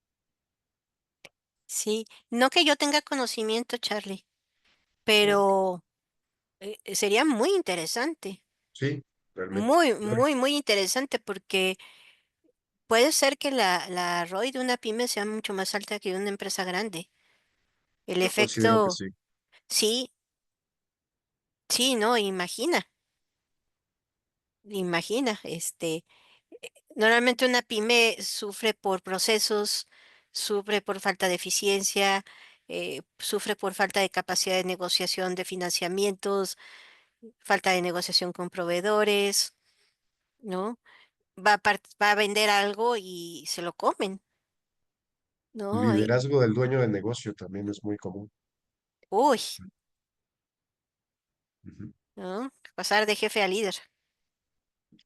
sí, no que yo tenga conocimiento, Charlie, ¿No? pero sería muy interesante, Sí, realmente. muy, muy, muy interesante porque puede ser que la ROI de una pyme sea mucho más alta que de una empresa grande. El Yo considero que efecto, sí. sí, sí, no, imagina, normalmente una pyme sufre por procesos, sufre por falta de eficiencia, sufre por falta de capacidad de negociación de financiamientos, falta de negociación con proveedores, ¿no? Va a vender algo y se lo comen, ¿no? Liderazgo del dueño de negocio también es muy común. Uy, Ujú. ¿no? Pasar de jefe a líder,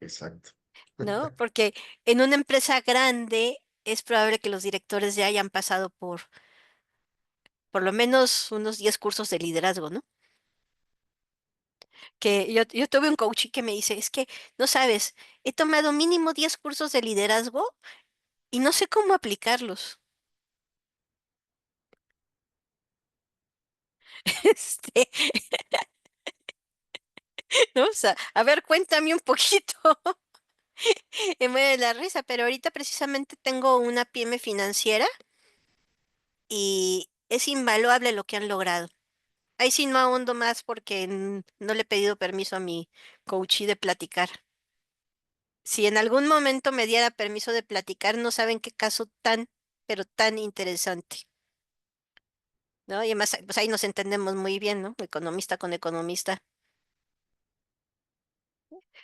Exacto. ¿no? Porque en una empresa grande es probable que los directores ya hayan pasado por lo menos unos 10 cursos de liderazgo, ¿no? Que yo tuve un coach que me dice, es que, no sabes, he tomado mínimo 10 cursos de liderazgo y no sé cómo aplicarlos. Este, ¿no? O sea, a ver, cuéntame un poquito. Me muere la risa, pero ahorita precisamente tengo una pyme financiera y es invaluable lo que han logrado. Ahí sí no ahondo más porque no le he pedido permiso a mi coachee de platicar. Si en algún momento me diera permiso de platicar, no saben qué caso tan, pero tan interesante, ¿no? Y además, pues ahí nos entendemos muy bien, ¿no? Economista con economista.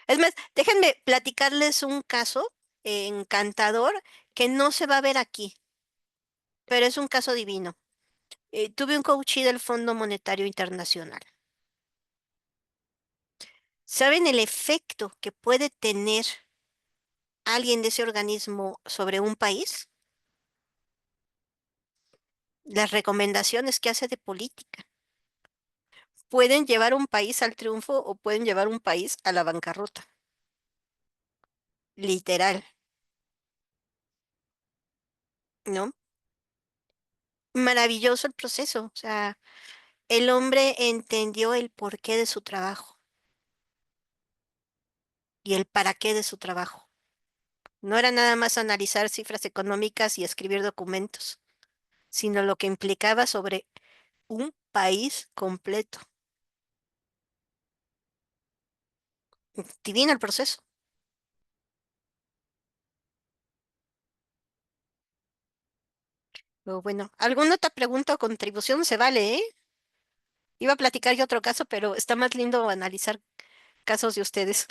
Es más, déjenme platicarles un caso encantador que no se va a ver aquí, pero es un caso divino. Tuve un coachee del Fondo Monetario Internacional. ¿Saben el efecto que puede tener alguien de ese organismo sobre un país? Las recomendaciones que hace de política. Pueden llevar un país al triunfo o pueden llevar un país a la bancarrota. Literal, ¿no? Maravilloso el proceso. O sea, el hombre entendió el porqué de su trabajo y el para qué de su trabajo. No era nada más analizar cifras económicas y escribir documentos, sino lo que implicaba sobre un país completo. Divino el proceso. Pero bueno, ¿alguna otra pregunta o contribución se vale, eh? Iba a platicar yo otro caso, pero está más lindo analizar casos de ustedes.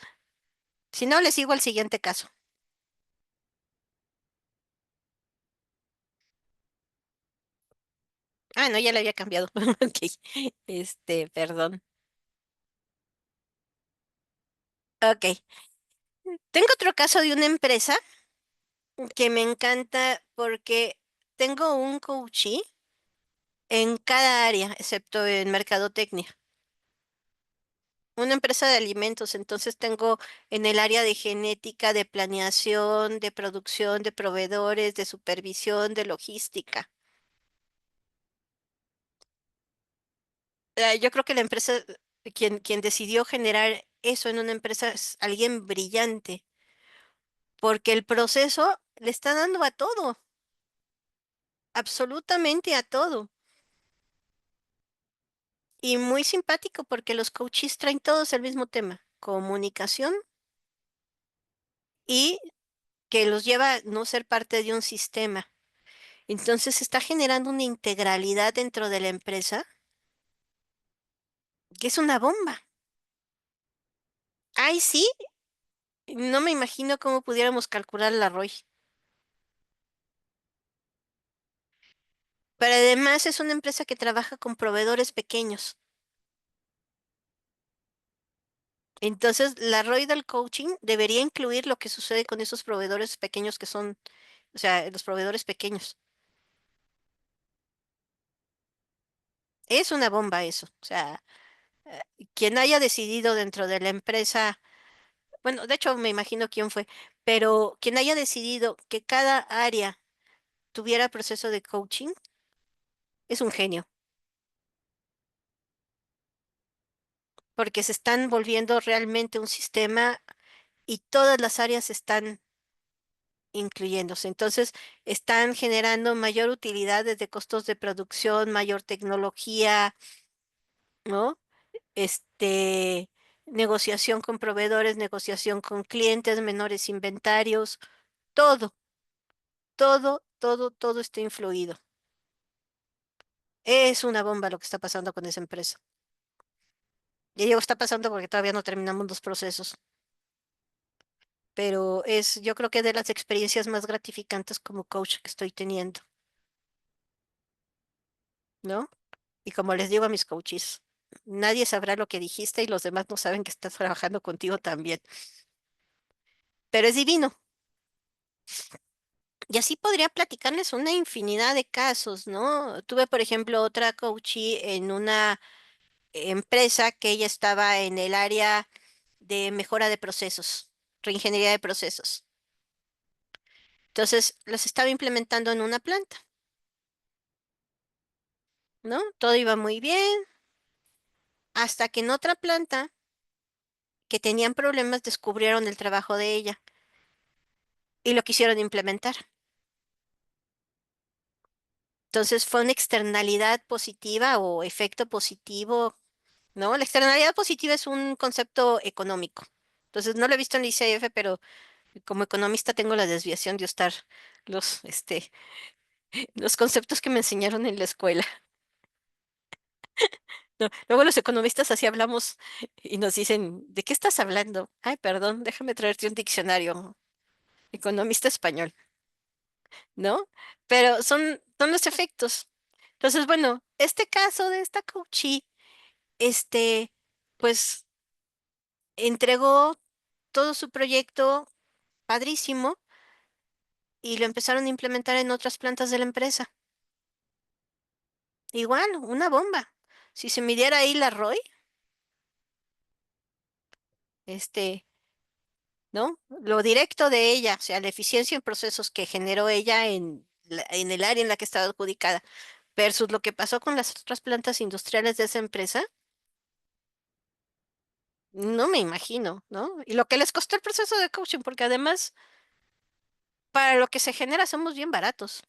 Si no, les sigo al siguiente caso. Ah, no, ya le había cambiado. Ok. Perdón. Ok. Tengo otro caso de una empresa que me encanta porque tengo un coachee en cada área, excepto en mercadotecnia. una empresa de alimentos, entonces tengo en el área de genética, de planeación, de producción, de proveedores, de supervisión, de logística. Yo creo que la empresa, quien decidió generar eso en una empresa es alguien brillante, porque el proceso le está dando a todo, absolutamente a todo. Y muy simpático porque los coaches traen todos el mismo tema, comunicación y que los lleva a no ser parte de un sistema. Entonces se está generando una integralidad dentro de la empresa que es una bomba. Ay, sí, no me imagino cómo pudiéramos calcular la ROI. Pero además es una empresa que trabaja con proveedores pequeños. Entonces, la ROI del coaching debería incluir lo que sucede con esos proveedores pequeños que son, o sea, los proveedores pequeños. Es una bomba eso. O sea, quien haya decidido dentro de la empresa, bueno, de hecho me imagino quién fue, pero quien haya decidido que cada área tuviera proceso de coaching es un genio, porque se están volviendo realmente un sistema y todas las áreas están incluyéndose. Entonces, están generando mayor utilidad desde costos de producción, mayor tecnología, ¿no? Este, negociación con proveedores, negociación con clientes, menores inventarios, todo, todo está influido. Es una bomba lo que está pasando con esa empresa. Ya digo, está pasando porque todavía no terminamos los procesos, pero es, yo creo que de las experiencias más gratificantes como coach que estoy teniendo, ¿no? Y como les digo a mis coaches, nadie sabrá lo que dijiste y los demás no saben que estás trabajando contigo también. Pero es divino. Y así podría platicarles una infinidad de casos, ¿no? Tuve, por ejemplo, otra coachee en una empresa que ella estaba en el área de mejora de procesos, reingeniería de procesos. Entonces, los estaba implementando en una planta, ¿no? Todo iba muy bien, hasta que en otra planta que tenían problemas descubrieron el trabajo de ella y lo quisieron implementar. Entonces, fue una externalidad positiva o efecto positivo, ¿no? La externalidad positiva es un concepto económico. Entonces, no lo he visto en el ICF, pero como economista tengo la desviación de usar los, los conceptos que me enseñaron en la escuela. No, luego los economistas así hablamos y nos dicen, ¿de qué estás hablando? Ay, perdón, déjame traerte un diccionario. Economista español, ¿no? Pero son los efectos. Entonces, bueno, este caso de esta coachee, este, pues entregó todo su proyecto padrísimo y lo empezaron a implementar en otras plantas de la empresa. Igual, una bomba. Si se midiera ahí la ROI, este, ¿no? Lo directo de ella, o sea, la eficiencia en procesos que generó ella en el área en la que estaba adjudicada, versus lo que pasó con las otras plantas industriales de esa empresa, no me imagino, ¿no? Y lo que les costó el proceso de coaching, porque además, para lo que se genera, somos bien baratos,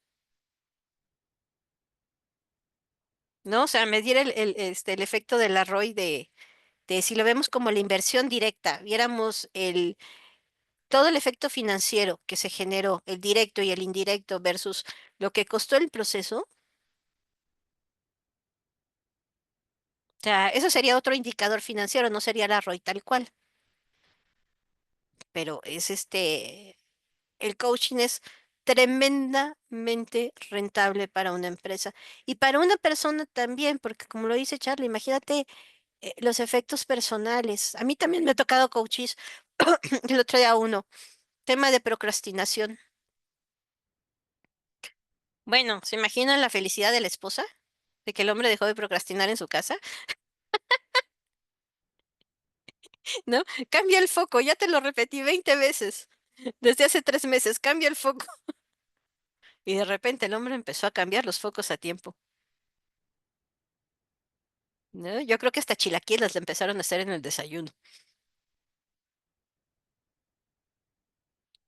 ¿no? O sea, medir el efecto de la ROI de si lo vemos como la inversión directa, viéramos todo el efecto financiero que se generó, el directo y el indirecto versus lo que costó el proceso. O sea, eso sería otro indicador financiero, no sería la ROI tal cual, pero es el coaching es tremendamente rentable para una empresa y para una persona también, porque como lo dice Charlie, imagínate los efectos personales. A mí también me ha tocado coaches, el otro día uno, tema de procrastinación. Bueno, ¿se imaginan la felicidad de la esposa de que el hombre dejó de procrastinar en su casa? ¿no? Cambia el foco, ya te lo repetí 20 veces. Desde hace 3 meses, cambia el foco. Y de repente el hombre empezó a cambiar los focos a tiempo, ¿no? Yo creo que hasta chilaquiles le empezaron a hacer en el desayuno,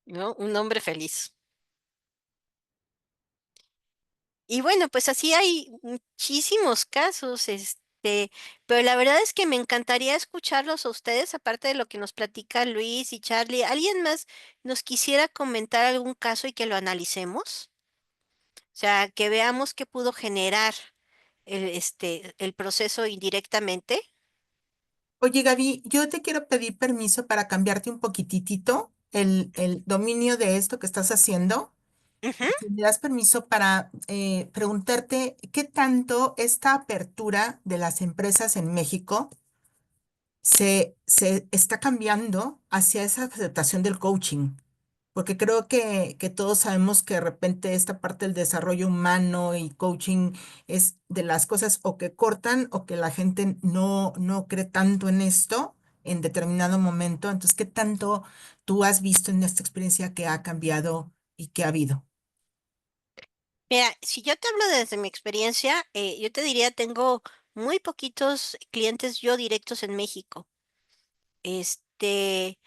¿no? Un hombre feliz. Y bueno, pues así hay muchísimos casos, pero la verdad es que me encantaría escucharlos a ustedes, aparte de lo que nos platica Luis y Charlie. ¿Alguien más nos quisiera comentar algún caso y que lo analicemos? O sea, que veamos qué pudo generar el proceso indirectamente. Oye, Gaby, yo te quiero pedir permiso para cambiarte un poquitito el dominio de esto que estás haciendo. Ujú. Si me das permiso para preguntarte qué tanto esta apertura de las empresas en México se está cambiando hacia esa aceptación del coaching. Porque creo que todos sabemos que de repente esta parte del desarrollo humano y coaching es de las cosas o que cortan o que la gente no cree tanto en esto en determinado momento. Entonces, ¿qué tanto tú has visto en esta experiencia que ha cambiado y que ha habido? Mira, si yo te hablo desde mi experiencia, yo te diría, tengo muy poquitos clientes yo directos en México. Este,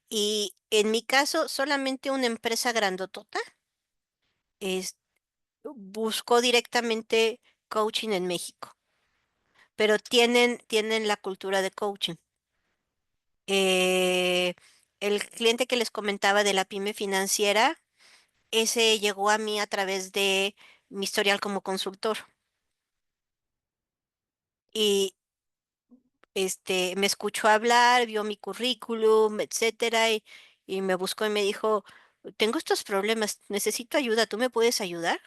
y en mi caso, solamente una empresa grandotota es, buscó directamente coaching en México, pero tienen la cultura de coaching. Eh, el cliente que les comentaba de la pyme financiera, ese llegó a mí a través de mi historial como consultor. Y me escuchó hablar, vio mi currículum, etcétera, y me buscó y me dijo, tengo estos problemas, necesito ayuda, ¿tú me puedes ayudar?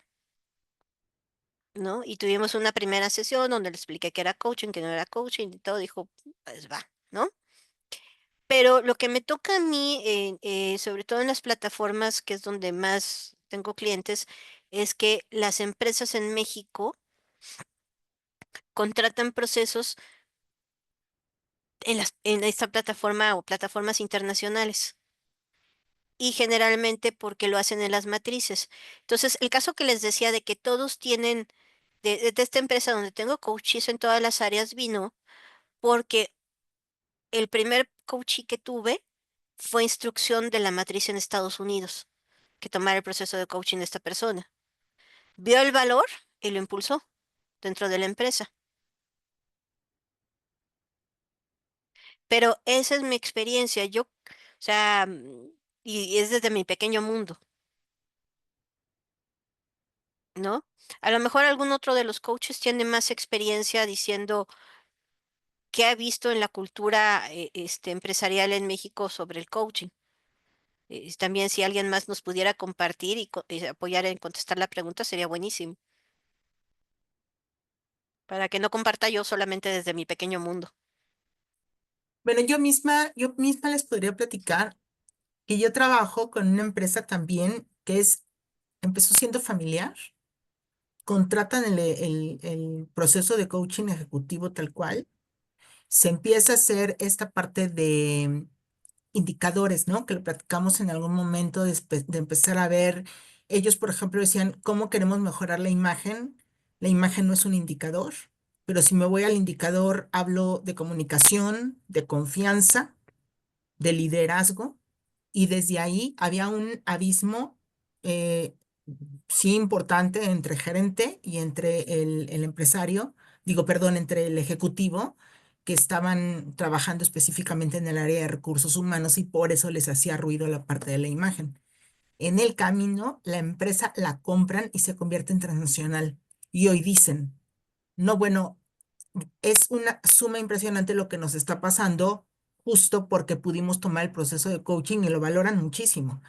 ¿No? Y tuvimos una primera sesión donde le expliqué que era coaching, que no era coaching y todo, dijo, pues va, ¿no? Pero lo que me toca a mí, sobre todo en las plataformas, que es donde más tengo clientes, es que las empresas en México contratan procesos en esta plataforma o plataformas internacionales. Y generalmente porque lo hacen en las matrices. Entonces, el caso que les decía de que todos tienen, de esta empresa donde tengo coaches en todas las áreas, vino porque el primer coachee que tuve fue instrucción de la matriz en Estados Unidos, que tomara el proceso de coaching de esta persona. Vio el valor y lo impulsó dentro de la empresa. Pero esa es mi experiencia. Yo, o sea, y es desde mi pequeño mundo, ¿no? A lo mejor algún otro de los coaches tiene más experiencia diciendo qué ha visto en la cultura empresarial en México sobre el coaching. También si alguien más nos pudiera compartir y apoyar en contestar la pregunta sería buenísimo, para que no comparta yo solamente desde mi pequeño mundo. Bueno, yo misma les podría platicar que yo trabajo con una empresa también empezó siendo familiar. Contratan el proceso de coaching ejecutivo tal cual. Se empieza a hacer esta parte de indicadores, ¿no? Que lo platicamos en algún momento de empezar a ver. Ellos, por ejemplo, decían, ¿cómo queremos mejorar la imagen? La imagen no es un indicador, pero si me voy al indicador, hablo de comunicación, de confianza, de liderazgo, y desde ahí había un abismo, eh, sí importante entre gerente y entre el empresario, digo, perdón, entre el ejecutivo, que estaban trabajando específicamente en el área de recursos humanos y por eso les hacía ruido la parte de la imagen. En el camino, la empresa la compran y se convierte en transnacional. Y hoy dicen, no, bueno, es una suma impresionante lo que nos está pasando justo porque pudimos tomar el proceso de coaching y lo valoran muchísimo.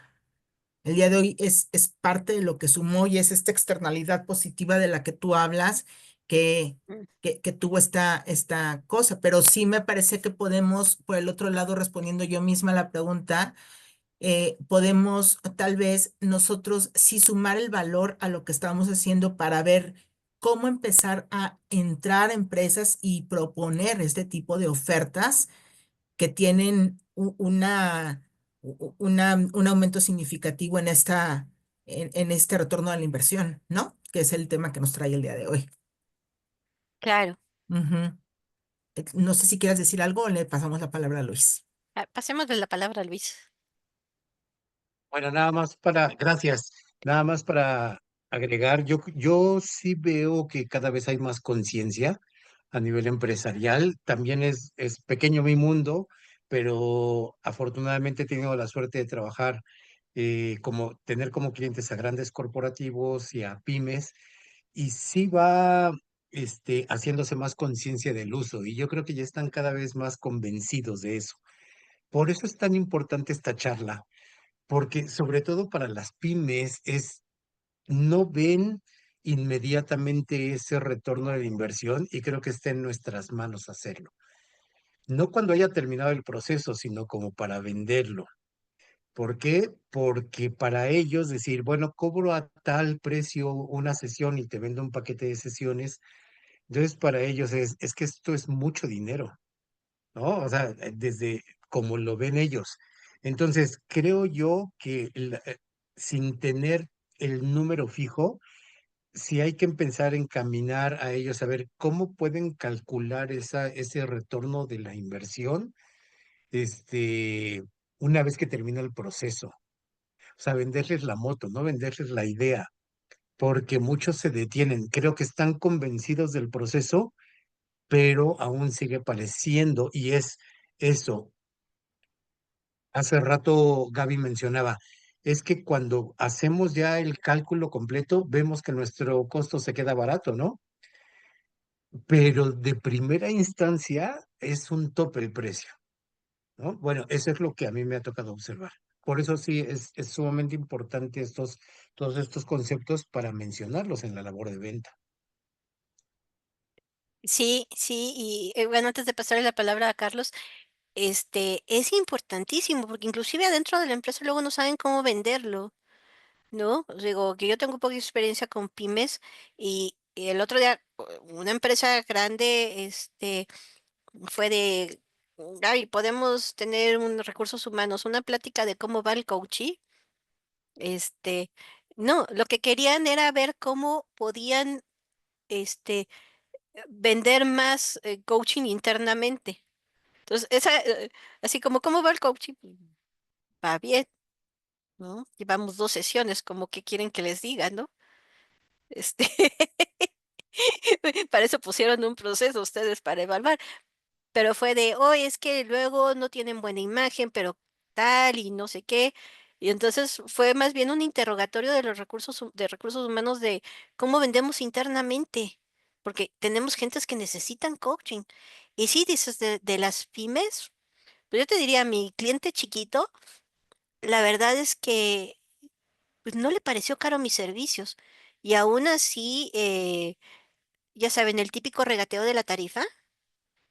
El día de hoy es parte de lo que sumó y es esta externalidad positiva de la que tú hablas que, Mm. que tuvo esta cosa. Pero sí me parece que podemos, por el otro lado, respondiendo yo misma a la pregunta, podemos tal vez nosotros sí sumar el valor a lo que estamos haciendo para ver cómo empezar a entrar a empresas y proponer este tipo de ofertas que tienen un aumento significativo en en este retorno a la inversión, ¿no? Que es el tema que nos trae el día de hoy. Claro. Ujú. No sé si quieras decir algo o le pasamos la palabra a Luis. Pasemos de la palabra a Luis. Bueno, gracias, nada más para agregar, yo sí veo que cada vez hay más conciencia a nivel empresarial, también es pequeño mi mundo, pero afortunadamente he tenido la suerte de trabajar, tener como clientes a grandes corporativos y a pymes, y sí va haciéndose más conciencia del uso, y yo creo que ya están cada vez más convencidos de eso. Por eso es tan importante esta charla, porque sobre todo para las pymes no ven inmediatamente ese retorno de la inversión, y creo que está en nuestras manos hacerlo. No cuando haya terminado el proceso, sino como para venderlo. ¿Por qué? Porque para ellos decir, bueno, cobro a tal precio una sesión y te vendo un paquete de sesiones, entonces para ellos es que esto es mucho dinero, ¿no? O sea, desde como lo ven ellos. Entonces, creo yo que sin tener el número fijo, sí hay que empezar a encaminar a ellos a ver cómo pueden calcular ese retorno de la inversión, este, una vez que termina el proceso. O sea, venderles la moto, no venderles la idea, porque muchos se detienen. Creo que están convencidos del proceso, pero aún sigue pareciendo, y es eso. Hace rato Gaby mencionaba, es que cuando hacemos ya el cálculo completo, vemos que nuestro costo se queda barato, ¿no? Pero de primera instancia es un tope el precio, ¿no? Bueno, eso es lo que a mí me ha tocado observar. Por eso sí es sumamente importante todos estos conceptos para mencionarlos en la labor de venta. Sí, sí, y bueno, antes de pasarle la palabra a Carlos, es importantísimo, porque inclusive adentro de la empresa luego no saben cómo venderlo, ¿no? Digo, que yo tengo poca experiencia con pymes y el otro día una empresa grande, fue de, Gaby, podemos tener recursos humanos, una plática de cómo va el coaching. Este, no, lo que querían era ver cómo podían, este, vender más coaching internamente. Entonces, así como, ¿cómo va el coaching? Va bien, ¿no? Llevamos 2 sesiones, como que quieren que les diga, ¿no? Este, para eso pusieron un proceso ustedes para evaluar, pero fue de, hoy es que luego no tienen buena imagen, pero tal y no sé qué. Y entonces fue más bien un interrogatorio de los de recursos humanos de cómo vendemos internamente, porque tenemos gentes que necesitan coaching. Y sí, dices de las pymes, pues yo te diría, mi cliente chiquito, la verdad es que pues, no le pareció caro mis servicios. Y aún así, ya saben, el típico regateo de la tarifa.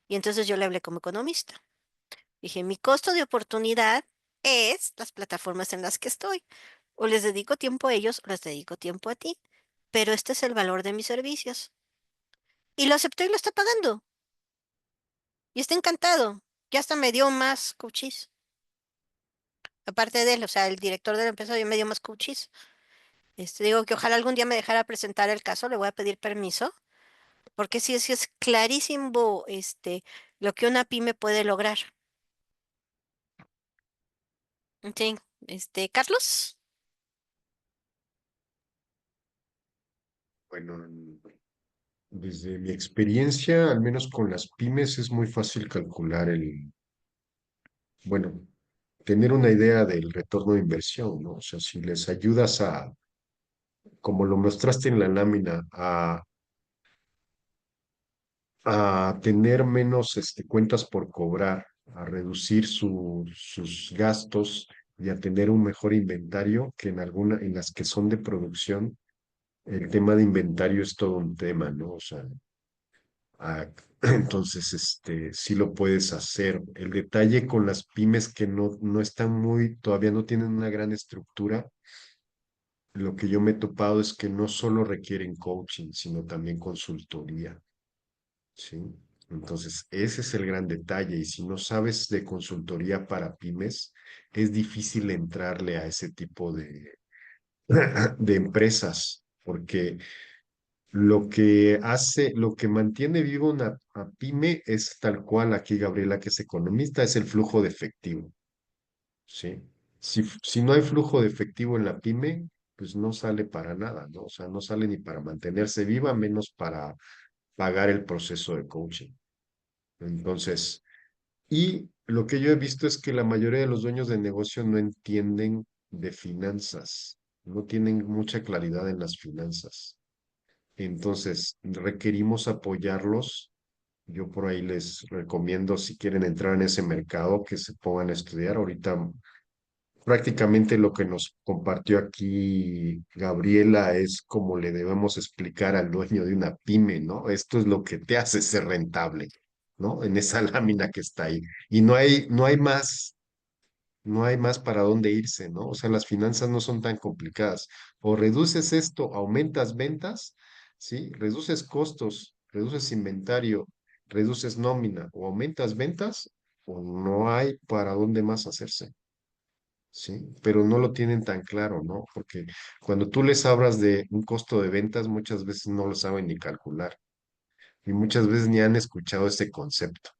Y entonces yo le hablé como economista. Dije, mi costo de oportunidad es las plataformas en las que estoy. O les dedico tiempo a ellos o les dedico tiempo a ti. Pero este es el valor de mis servicios. Y lo aceptó y lo está pagando. Y está encantado. Ya hasta me dio más coaches. Aparte de él, o sea, el director de la empresa me dio más coaches. Digo que ojalá algún día me dejara presentar el caso, le voy a pedir permiso, porque sí es clarísimo, lo que una pyme puede lograr. Sí, Carlos. Bueno, desde mi experiencia, al menos con las pymes, es muy fácil calcular bueno, tener una idea del retorno de inversión, ¿no? O sea, si les ayudas como lo mostraste en la lámina, a tener menos cuentas por cobrar, a reducir sus gastos y a tener un mejor inventario que en las que son de producción, el tema de inventario es todo un tema, ¿no? O sea, entonces, sí lo puedes hacer. El detalle con las pymes que no están todavía no tienen una gran estructura, lo que yo me he topado es que no solo requieren coaching, sino también consultoría, ¿sí? Entonces, ese es el gran detalle. Y si no sabes de consultoría para pymes, es difícil entrarle a ese tipo de empresas, porque lo que mantiene vivo una a pyme es tal cual aquí Gabriela, que es economista, es el flujo de efectivo, ¿sí? Si no hay flujo de efectivo en la pyme, pues no sale para nada, ¿no? O sea, no sale ni para mantenerse viva, menos para pagar el proceso de coaching. Entonces, y lo que yo he visto es que la mayoría de los dueños de negocio no entienden de finanzas, no tienen mucha claridad en las finanzas. Entonces, requerimos apoyarlos. Yo por ahí les recomiendo, si quieren entrar en ese mercado, que se pongan a estudiar. Ahorita prácticamente lo que nos compartió aquí Gabriela es como le debemos explicar al dueño de una pyme, ¿no? Esto es lo que te hace ser rentable, ¿no? En esa lámina que está ahí. Y no hay más para dónde irse, ¿no? O sea, las finanzas no son tan complicadas. O reduces esto, aumentas ventas, ¿sí? Reduces costos, reduces inventario, reduces nómina o aumentas ventas, o no hay para dónde más hacerse. Sí, pero no lo tienen tan claro, ¿no? Porque cuando tú les hablas de un costo de ventas, muchas veces no lo saben ni calcular y muchas veces ni han escuchado ese concepto.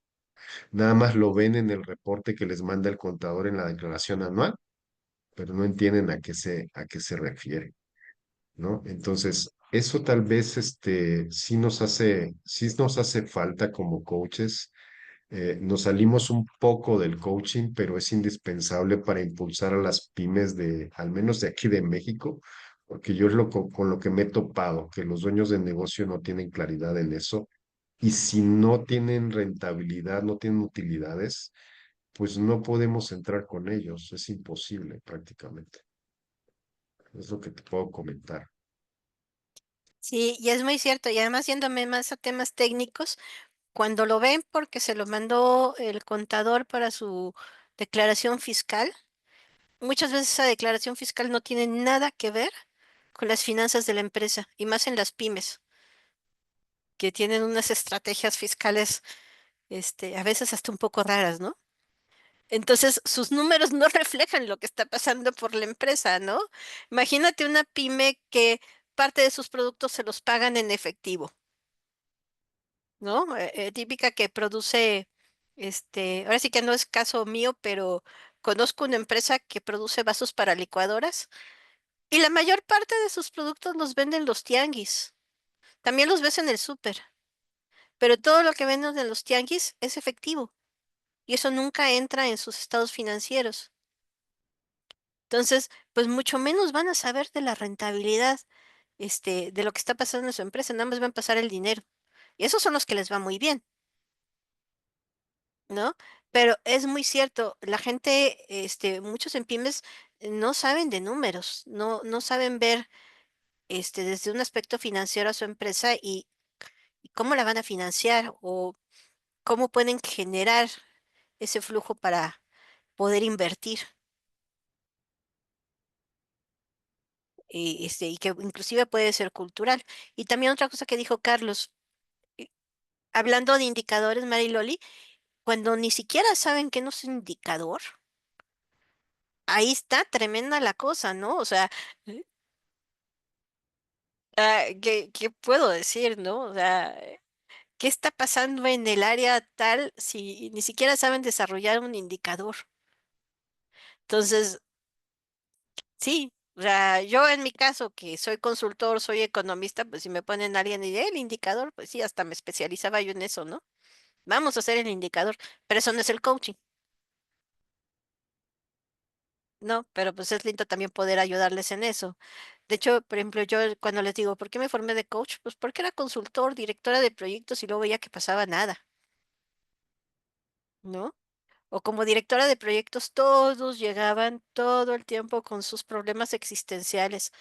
Nada más lo ven en el reporte que les manda el contador en la declaración anual, pero no entienden a qué se refiere, ¿no? Entonces, eso tal vez sí nos hace falta como coaches. Nos salimos un poco del coaching, pero es indispensable para impulsar a las pymes al menos de aquí de México, porque yo es con lo que me he topado, que los dueños de negocio no tienen claridad en eso, y si no tienen rentabilidad, no tienen utilidades, pues no podemos entrar con ellos, es imposible prácticamente. Es lo que te puedo comentar. Sí, y es muy cierto. Y además, yéndome más a temas técnicos, cuando lo ven porque se lo mandó el contador para su declaración fiscal, muchas veces esa declaración fiscal no tiene nada que ver con las finanzas de la empresa, y más en las pymes, que tienen unas estrategias fiscales, a veces hasta un poco raras, ¿no? Entonces, sus números no reflejan lo que está pasando por la empresa, ¿no? Imagínate una pyme que parte de sus productos se los pagan en efectivo, ¿no? Típica que produce, ahora sí que no es caso mío, pero conozco una empresa que produce vasos para licuadoras y la mayor parte de sus productos los venden los tianguis. También los ves en el súper, pero todo lo que venden en los tianguis es efectivo y eso nunca entra en sus estados financieros. Entonces, pues mucho menos van a saber de la rentabilidad, de lo que está pasando en su empresa, nada más van a pasar el dinero. Y esos son los que les va muy bien, ¿no? Pero es muy cierto, la gente, muchos en pymes no saben de números, no saben ver, desde un aspecto financiero a su empresa y cómo la van a financiar o cómo pueden generar ese flujo para poder invertir. Y que inclusive puede ser cultural. Y también otra cosa que dijo Carlos, eh, hablando de indicadores, Mary Loli, cuando ni siquiera saben qué no es un indicador, ahí está tremenda la cosa, ¿no? O sea, ¿qué puedo decir, no? O sea, ¿qué está pasando en el área tal si ni siquiera saben desarrollar un indicador? Entonces, sí, o sea, yo en mi caso, que soy consultor, soy economista, pues si me ponen a alguien y el indicador, pues sí, hasta me especializaba yo en eso, ¿no? Vamos a hacer el indicador, pero eso no es el coaching, ¿no? Pero pues es lindo también poder ayudarles en eso. De hecho, por ejemplo, yo cuando les digo, ¿por qué me formé de coach? Pues porque era consultor, directora de proyectos y luego veía que pasaba nada, ¿no? O como directora de proyectos, todos llegaban todo el tiempo con sus problemas existenciales,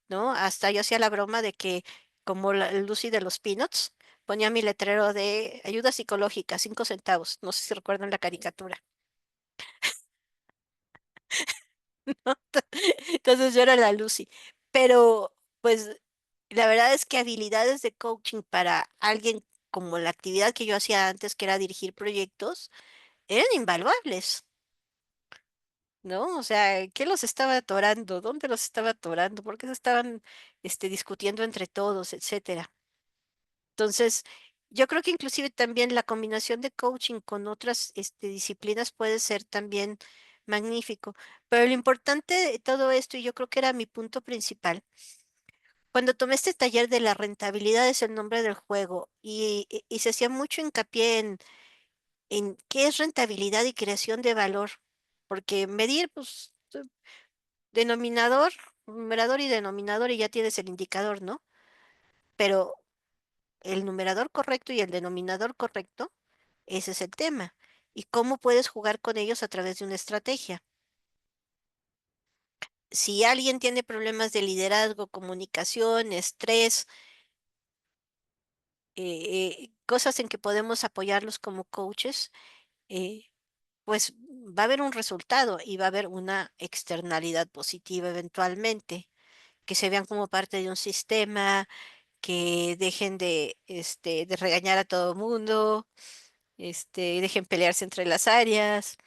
¿no? Hasta yo hacía la broma de que, como la Lucy de los Peanuts, ponía mi letrero de ayuda psicológica, 5 centavos. No sé si recuerdan la caricatura. Entonces yo era la Lucy. Pero, pues, la verdad es que habilidades de coaching para alguien como la actividad que yo hacía antes, que era dirigir proyectos, eran invaluables, ¿no? O sea, ¿qué los estaba atorando? ¿Dónde los estaba atorando? ¿Por qué se estaban discutiendo entre todos, etcétera? Entonces, yo creo que inclusive también la combinación de coaching con otras disciplinas puede ser también magnífico. Pero lo importante de todo esto, y yo creo que era mi punto principal, cuando tomé este taller de la rentabilidad es el nombre del juego y se hacía mucho hincapié en qué es rentabilidad y creación de valor, porque medir, pues, denominador, numerador y denominador y ya tienes el indicador, ¿no? Pero el numerador correcto y el denominador correcto, ese es el tema. Y cómo puedes jugar con ellos a través de una estrategia. Si alguien tiene problemas de liderazgo, comunicación, estrés, cosas en que podemos apoyarlos como coaches, eh, pues va a haber un resultado y va a haber una externalidad positiva eventualmente, que se vean como parte de un sistema, que dejen de regañar a todo mundo, dejen pelearse entre las áreas,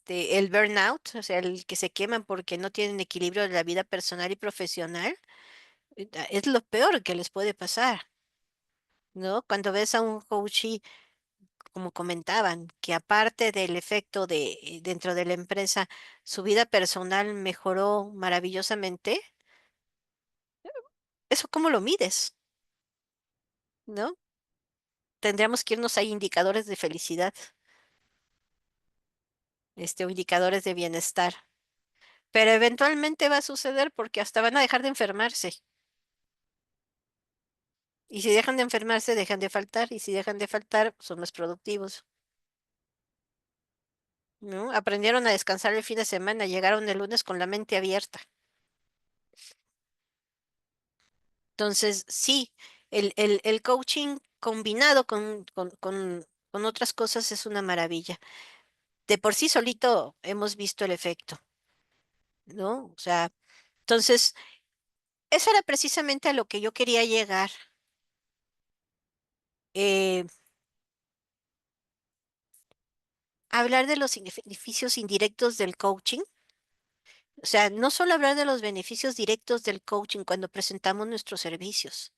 el burnout, o sea, el que se queman porque no tienen equilibrio de la vida personal y profesional, es lo peor que les puede pasar, ¿no? Cuando ves a un coach, como comentaban, que aparte del efecto dentro de la empresa, su vida personal mejoró maravillosamente, ¿eso cómo lo mides? ¿No? Tendríamos que irnos a indicadores de felicidad, o indicadores de bienestar. Pero eventualmente va a suceder porque hasta van a dejar de enfermarse. Y si dejan de enfermarse, dejan de faltar. Y si dejan de faltar, son más productivos. ¿No? Aprendieron a descansar el fin de semana, llegaron el lunes con la mente abierta. Entonces, sí, el coaching combinado con otras cosas es una maravilla. De por sí solito hemos visto el efecto, ¿no? O sea, entonces, eso era precisamente a lo que yo quería llegar. eh, Hablar de los beneficios indirectos del coaching. O sea, no solo hablar de los beneficios directos del coaching cuando presentamos nuestros servicios,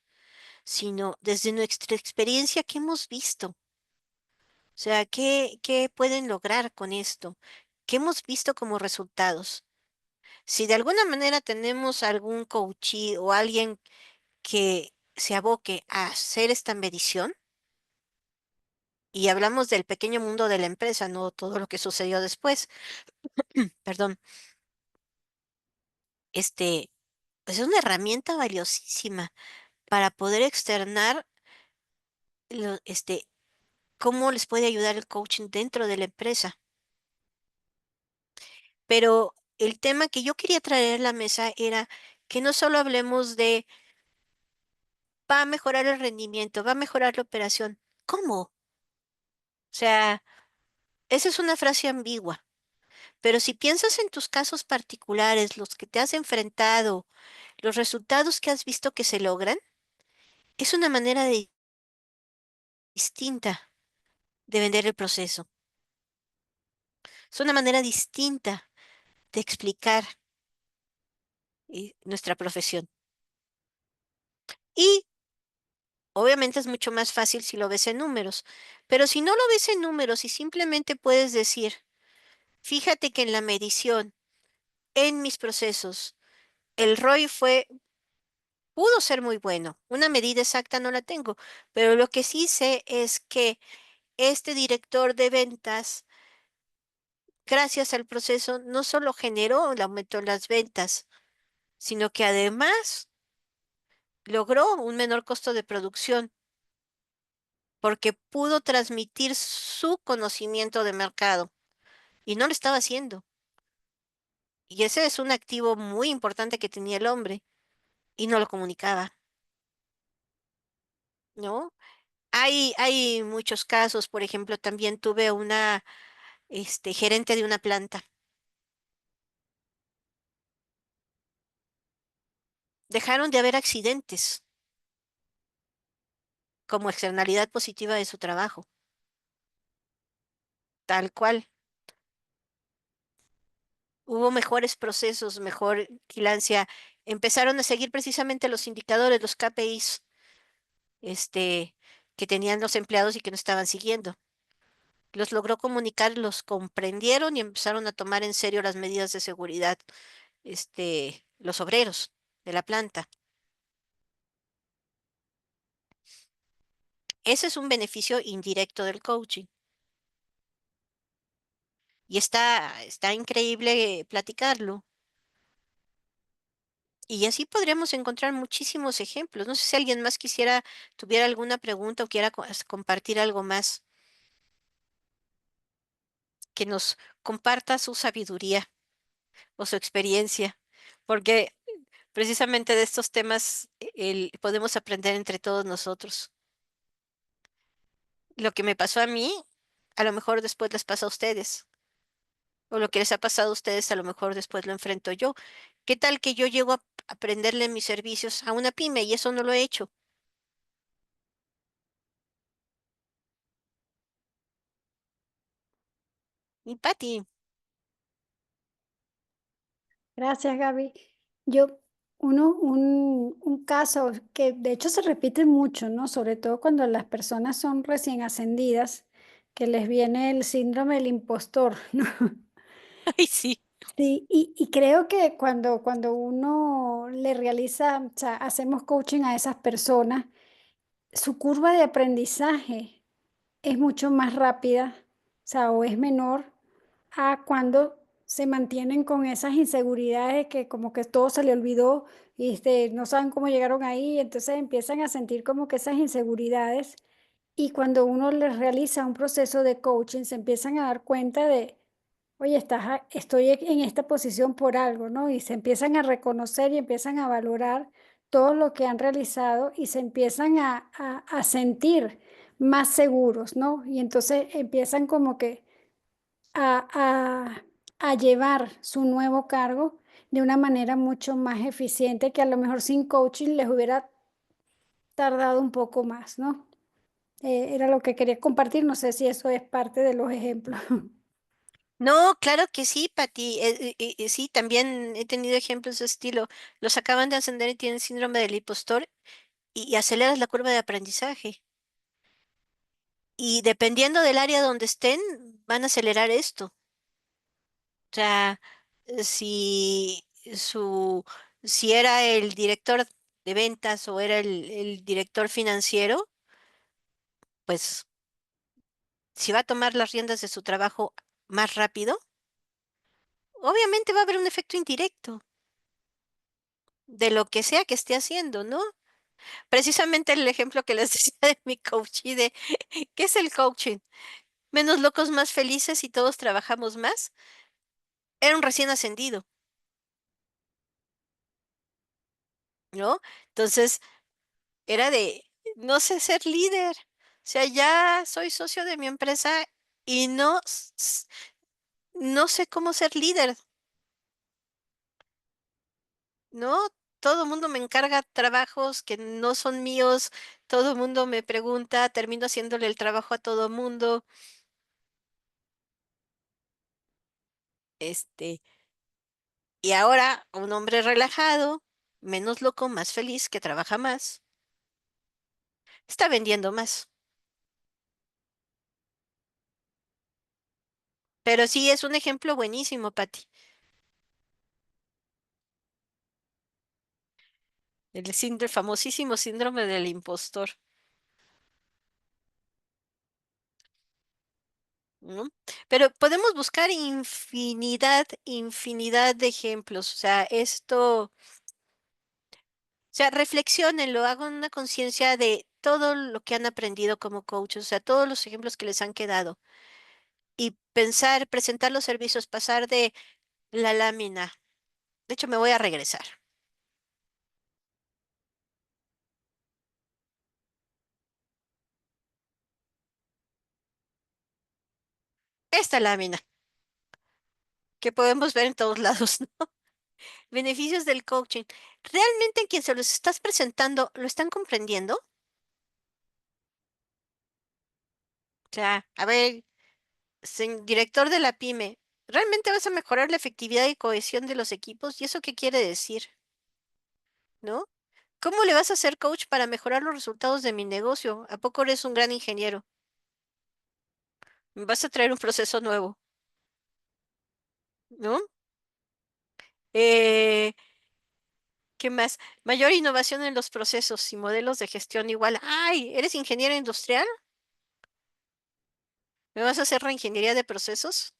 sino desde nuestra experiencia que hemos visto. O sea, ¿qué pueden lograr con esto? ¿Qué hemos visto como resultados? Si de alguna manera tenemos algún coachee o alguien que se aboque a hacer esta medición, y hablamos del pequeño mundo de la empresa, no todo lo que sucedió después, perdón, pues es una herramienta valiosísima para poder externar cómo les puede ayudar el coaching dentro de la empresa. Pero el tema que yo quería traer a la mesa era que no solo hablemos de va a mejorar el rendimiento, va a mejorar la operación. ¿Cómo? O sea, esa es una frase ambigua. Pero si piensas en tus casos particulares, los que te has enfrentado, los resultados que has visto que se logran, es una manera distinta de vender el proceso. Es una manera distinta de explicar nuestra profesión. Y obviamente es mucho más fácil si lo ves en números, pero si no lo ves en números y simplemente puedes decir, fíjate que en la medición, en mis procesos, el ROI pudo ser muy bueno. Una medida exacta no la tengo, pero lo que sí sé es que este director de ventas, gracias al proceso, no solo generó el aumento en las ventas, sino que además logró un menor costo de producción porque pudo transmitir su conocimiento de mercado y no lo estaba haciendo. Y ese es un activo muy importante que tenía el hombre y no lo comunicaba, ¿no? Hay muchos casos, por ejemplo, también tuve una gerente de una planta. Dejaron de haber accidentes como externalidad positiva de su trabajo, tal cual. Hubo mejores procesos, mejor vigilancia. Empezaron a seguir precisamente los indicadores, los KPIs, que tenían los empleados y que no estaban siguiendo. Los logró comunicar, los comprendieron y empezaron a tomar en serio las medidas de seguridad, los obreros de la planta. Ese es un beneficio indirecto del coaching. Y está increíble platicarlo. Y así podríamos encontrar muchísimos ejemplos. No sé si alguien más tuviera alguna pregunta o quiera compartir algo más, que nos comparta su sabiduría o su experiencia, porque precisamente de estos temas podemos aprender entre todos nosotros. Lo que me pasó a mí, a lo mejor después les pasa a ustedes, o lo que les ha pasado a ustedes, a lo mejor después lo enfrento yo. ¿Qué tal que yo llego a prenderle mis servicios a una pyme y eso no lo he hecho? Y Pati, Gracias, Gaby. Yo, un caso que de hecho se repite mucho, ¿no? Sobre todo cuando las personas son recién ascendidas, que les viene el síndrome del impostor, ¿no? ay, sí. Sí, y creo que cuando uno le realiza, o sea, hacemos coaching a esas personas, su curva de aprendizaje es mucho más rápida, o sea, o es menor a cuando se mantienen con esas inseguridades que como que todo se le olvidó y no saben cómo llegaron ahí, entonces empiezan a sentir como que esas inseguridades y cuando uno les realiza un proceso de coaching se empiezan a dar cuenta de, oye, estoy en esta posición por algo, ¿no? Y se empiezan a reconocer y empiezan a valorar todo lo que han realizado y se empiezan a sentir más seguros, ¿no? Y entonces empiezan como que a, a llevar su nuevo cargo de una manera mucho más eficiente que a lo mejor sin coaching les hubiera tardado un poco más, ¿no? Era lo que quería compartir, no sé si eso es parte de los ejemplos. No, claro que sí, Pati. Sí, también he tenido ejemplos de estilo. Los acaban de ascender y tienen síndrome del impostor y aceleras la curva de aprendizaje. Y dependiendo del área donde estén, van a acelerar esto. O sea, si si era el director de ventas o era el director financiero, pues si va a tomar las riendas de su trabajo más rápido, obviamente va a haber un efecto indirecto de lo que sea que esté haciendo, ¿no? Precisamente el ejemplo que les decía de mi coach y de ¿qué es el coaching? Menos locos, más felices y todos trabajamos más. Era un recién ascendido, ¿no? Entonces, era de, no sé ser líder. O sea, ya soy socio de mi empresa y no sé cómo ser líder, ¿no? Todo el mundo me encarga trabajos que no son míos, todo el mundo me pregunta, termino haciéndole el trabajo a todo el mundo. Este, y ahora un hombre relajado, menos loco, más feliz, que trabaja más, está vendiendo más. Pero sí es un ejemplo buenísimo, Pati. El famosísimo síndrome del impostor, ¿no? Pero podemos buscar infinidad de ejemplos. O sea, reflexionenlo, hagan una conciencia de todo lo que han aprendido como coaches, o sea, todos los ejemplos que les han quedado. Y pensar, presentar los servicios, pasar de la lámina. De hecho, me voy a regresar. Esta lámina, que podemos ver en todos lados, ¿no? Beneficios del coaching. ¿Realmente en quien se los estás presentando lo están comprendiendo? sea, a ver, director de la pyme, ¿realmente vas a mejorar la efectividad y cohesión de los equipos? ¿Y eso qué quiere decir? ¿No? ¿Cómo le vas a hacer coach para mejorar los resultados de mi negocio? ¿A poco eres un gran ingeniero? ¿Me vas a traer un proceso nuevo? ¿No? Eh, ¿Qué más? Mayor innovación en los procesos y modelos de gestión igual. ¡Ay! ¿Eres ingeniero industrial? ¿Me vas a hacer reingeniería de procesos?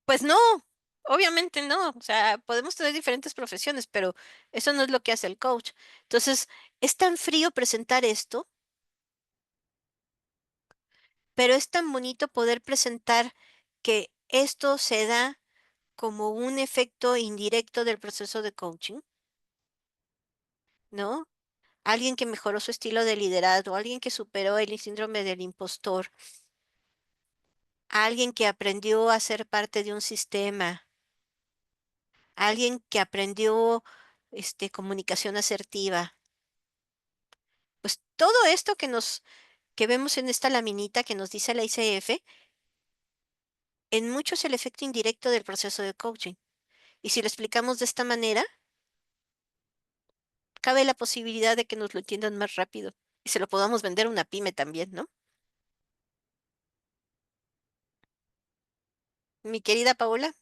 Pues no, obviamente no. O sea, podemos tener diferentes profesiones, pero eso no es lo que hace el coach. Entonces, es tan frío presentar esto, pero es tan bonito poder presentar que esto se da como un efecto indirecto del proceso de coaching, ¿no? Alguien que mejoró su estilo de liderazgo, alguien que superó el síndrome del impostor, alguien que aprendió a ser parte de un sistema, alguien que aprendió comunicación asertiva. Pues todo esto que vemos en esta laminita que nos dice la ICF, en mucho es el efecto indirecto del proceso de coaching. Y si lo explicamos de esta manera, cabe la posibilidad de que nos lo entiendan más rápido y se lo podamos vender a una pyme también, ¿no? Mi querida Paola.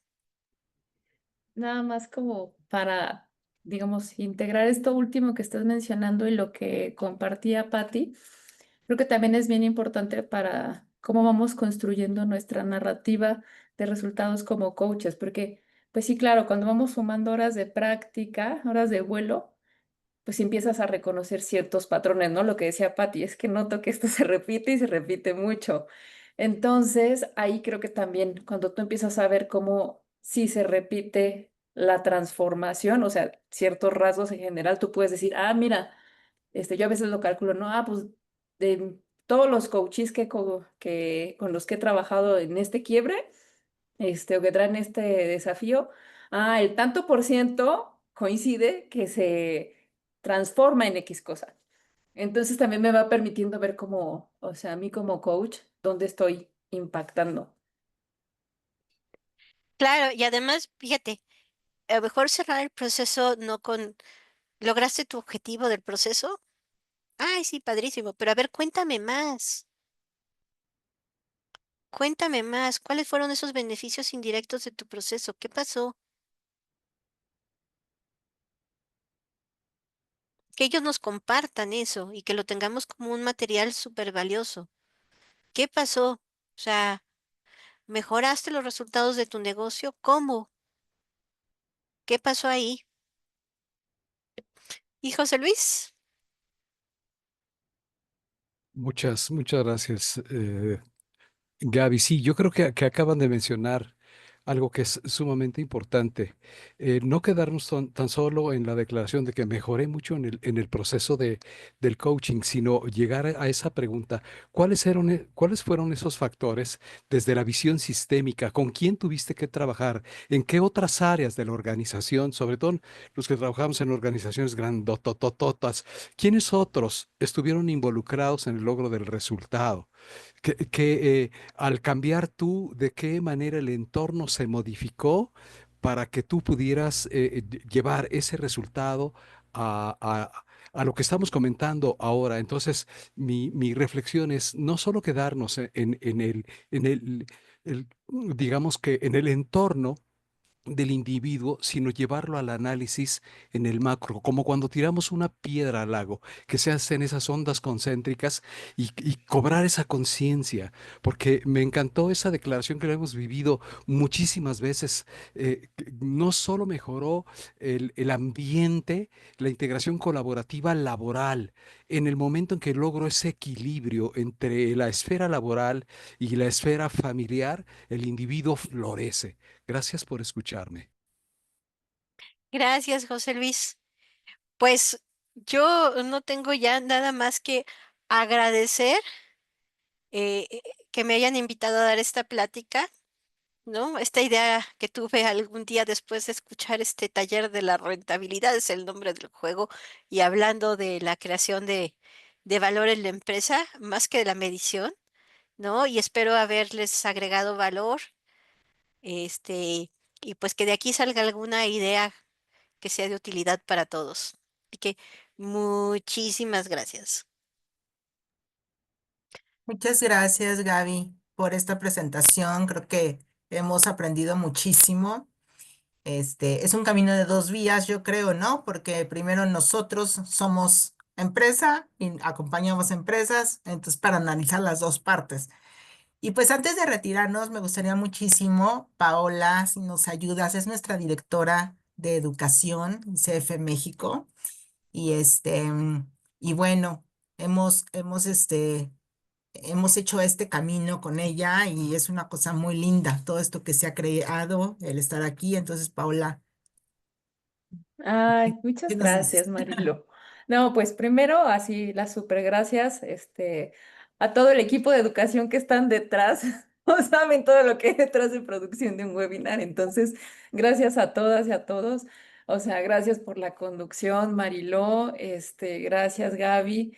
Nada más como para, digamos, integrar esto último que estás mencionando y lo que compartía Patti, creo que también es bien importante para cómo vamos construyendo nuestra narrativa de resultados como coaches, porque, pues sí, claro, cuando vamos sumando horas de práctica, horas de vuelo, pues empiezas a reconocer ciertos patrones, ¿no? Lo que decía Patti, es que noto que esto se repite y se repite mucho. Entonces, ahí creo que también cuando tú empiezas a ver cómo sí se repite la transformación, o sea, ciertos rasgos en general, tú puedes decir, ah, mira, yo a veces lo calculo, ¿no? Ah, pues de todos los coaches con los que he trabajado en este quiebre, o que traen este desafío, el tanto por ciento coincide que se transforma en X cosa. Entonces también me va permitiendo ver cómo, o sea, a mí como coach, dónde estoy impactando. Claro, y además, fíjate, a lo mejor cerrar el proceso no con, ¿lograste tu objetivo del proceso? Ay, sí, padrísimo, pero a ver, cuéntame más. Cuéntame más. ¿Cuáles fueron esos beneficios indirectos de tu proceso? ¿Qué pasó? Que ellos nos compartan eso y que lo tengamos como un material súper valioso. ¿Qué pasó? O sea, ¿mejoraste los resultados de tu negocio? ¿Cómo? ¿Qué pasó ahí? ¿Y José Luis? Muchas gracias, Gaby. Sí, yo creo que acaban de mencionar algo que es sumamente importante. No quedarnos tan solo en la declaración de que mejoré mucho en el proceso del coaching, sino llegar a esa pregunta, ¿cuáles fueron esos factores desde la visión sistémica? ¿Con quién tuviste que trabajar? ¿En qué otras áreas de la organización, sobre todo los que trabajamos en organizaciones grandototototas, quiénes otros estuvieron involucrados en el logro del resultado? Al cambiar tú, ¿de qué manera el entorno se modificó para que tú pudieras llevar ese resultado a, a- a lo que estamos comentando ahora? Entonces, mi reflexión es no solo quedarnos digamos que en el entorno del individuo, sino llevarlo al análisis en el macro, como cuando tiramos una piedra al lago, que se hacen esas ondas concéntricas y cobrar esa conciencia, porque me encantó esa declaración que lo hemos vivido muchísimas veces. Que no solo mejoró el ambiente, la integración colaborativa laboral, en el momento en que logro ese equilibrio entre la esfera laboral y la esfera familiar, el individuo florece. Gracias por escucharme. Gracias, José Luis. Pues yo no tengo ya nada más que agradecer que me hayan invitado a dar esta plática, ¿no? Esta idea que tuve algún día después de escuchar este taller de la rentabilidad es el nombre del juego y hablando de la creación de valor en la empresa, más que de la medición, ¿no? Y espero haberles agregado valor, y pues que de aquí salga alguna idea que sea de utilidad para todos. Así que muchísimas gracias. Muchas gracias, Gaby, por esta presentación. Creo que hemos aprendido muchísimo. Es un camino de dos vías, yo creo, ¿no? Porque primero nosotros somos empresa y acompañamos empresas, entonces para analizar las dos partes. Y pues antes de retirarnos, me gustaría muchísimo, Paola, si nos ayudas, es nuestra directora de educación, ICF México, y y bueno, hemos hecho este camino con ella y es una cosa muy linda, todo esto que se ha creado, el estar aquí. Entonces, Paola, Ay, ¿qué muchas nos dices? gracias, Marilo. No, pues primero, así las super gracias, a todo el equipo de educación que están detrás, no saben todo lo que hay detrás de producción de un webinar. Entonces, gracias a todas y a todos. O sea, gracias por la conducción, Mariló, gracias, Gaby,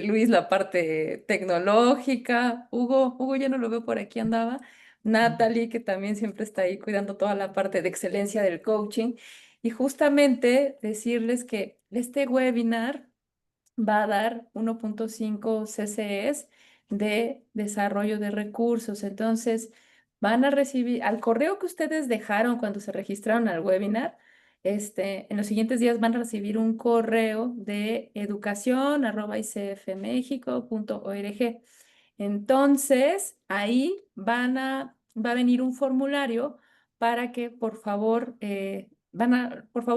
Luis, la parte tecnológica, Hugo ya no lo veo por aquí, andaba. Natalie, que también siempre está ahí cuidando toda la parte de excelencia del coaching. Y justamente decirles que este webinar va a dar 1.5 CCEs de desarrollo de recursos. Entonces, van a recibir al correo que ustedes dejaron cuando se registraron al webinar. En los siguientes días van a recibir un correo de educación@icfmexico.org. Entonces, ahí va a venir un formulario para que por favor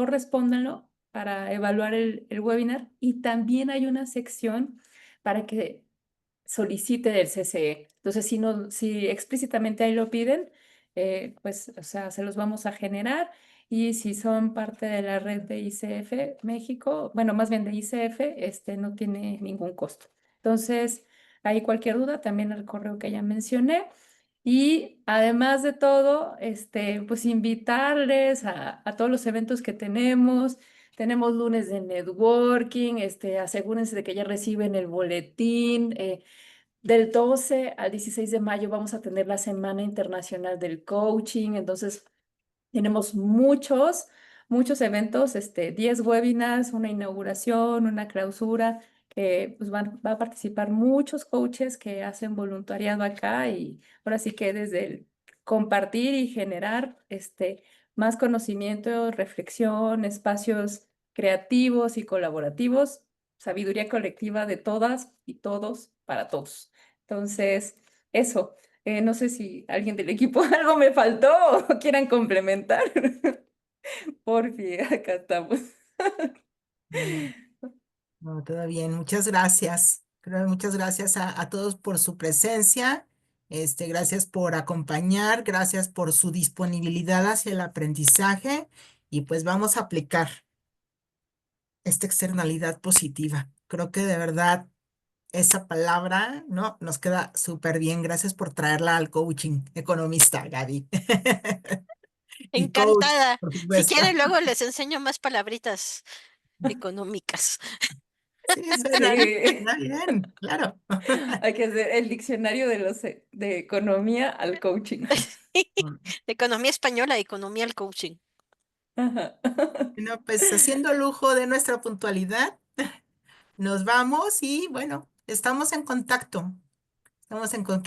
respóndanlo para evaluar el webinar, y también hay una sección para que solicite del CCE. Entonces, si no, si explícitamente ahí lo piden, pues, o sea, se los vamos a generar. Y si son parte de la red de ICF México, bueno, más bien de ICF, no tiene ningún costo. Entonces, ahí cualquier duda, también el correo que ya mencioné. Y además de todo, pues invitarles a todos los eventos que tenemos. Tenemos lunes de networking, asegúrense de que ya reciben el boletín. Del 12 al 16 de mayo vamos a tener la Semana Internacional del Coaching. Entonces, tenemos muchos eventos, 10 webinars, una inauguración, una clausura, que pues va a participar muchos coaches que hacen voluntariado acá. Y ahora sí que desde el compartir y generar más conocimiento, reflexión, espacios creativos y colaborativos, sabiduría colectiva de todas y todos para todos. Entonces, eso. No sé si alguien del equipo algo me faltó o quieran complementar. Porfi, acá estamos. No, no, todo bien, muchas gracias. Muchas gracias a todos por su presencia. Gracias por acompañar, gracias por su disponibilidad hacia el aprendizaje y pues vamos a aplicar esta externalidad positiva. Creo que de verdad esa palabra, ¿no? Nos queda súper bien. Gracias por traerla al coaching economista, Gaby. Y coach, Encantada. por Si supuesto. quieren, luego les enseño más palabritas económicas. Sí, Sí, suena bien, claro. hay que hacer el diccionario de economía al coaching. Economía española, economía al coaching. Ajá. Bueno, pues haciendo lujo de nuestra puntualidad, nos vamos y bueno, estamos en contacto. Estamos en contacto.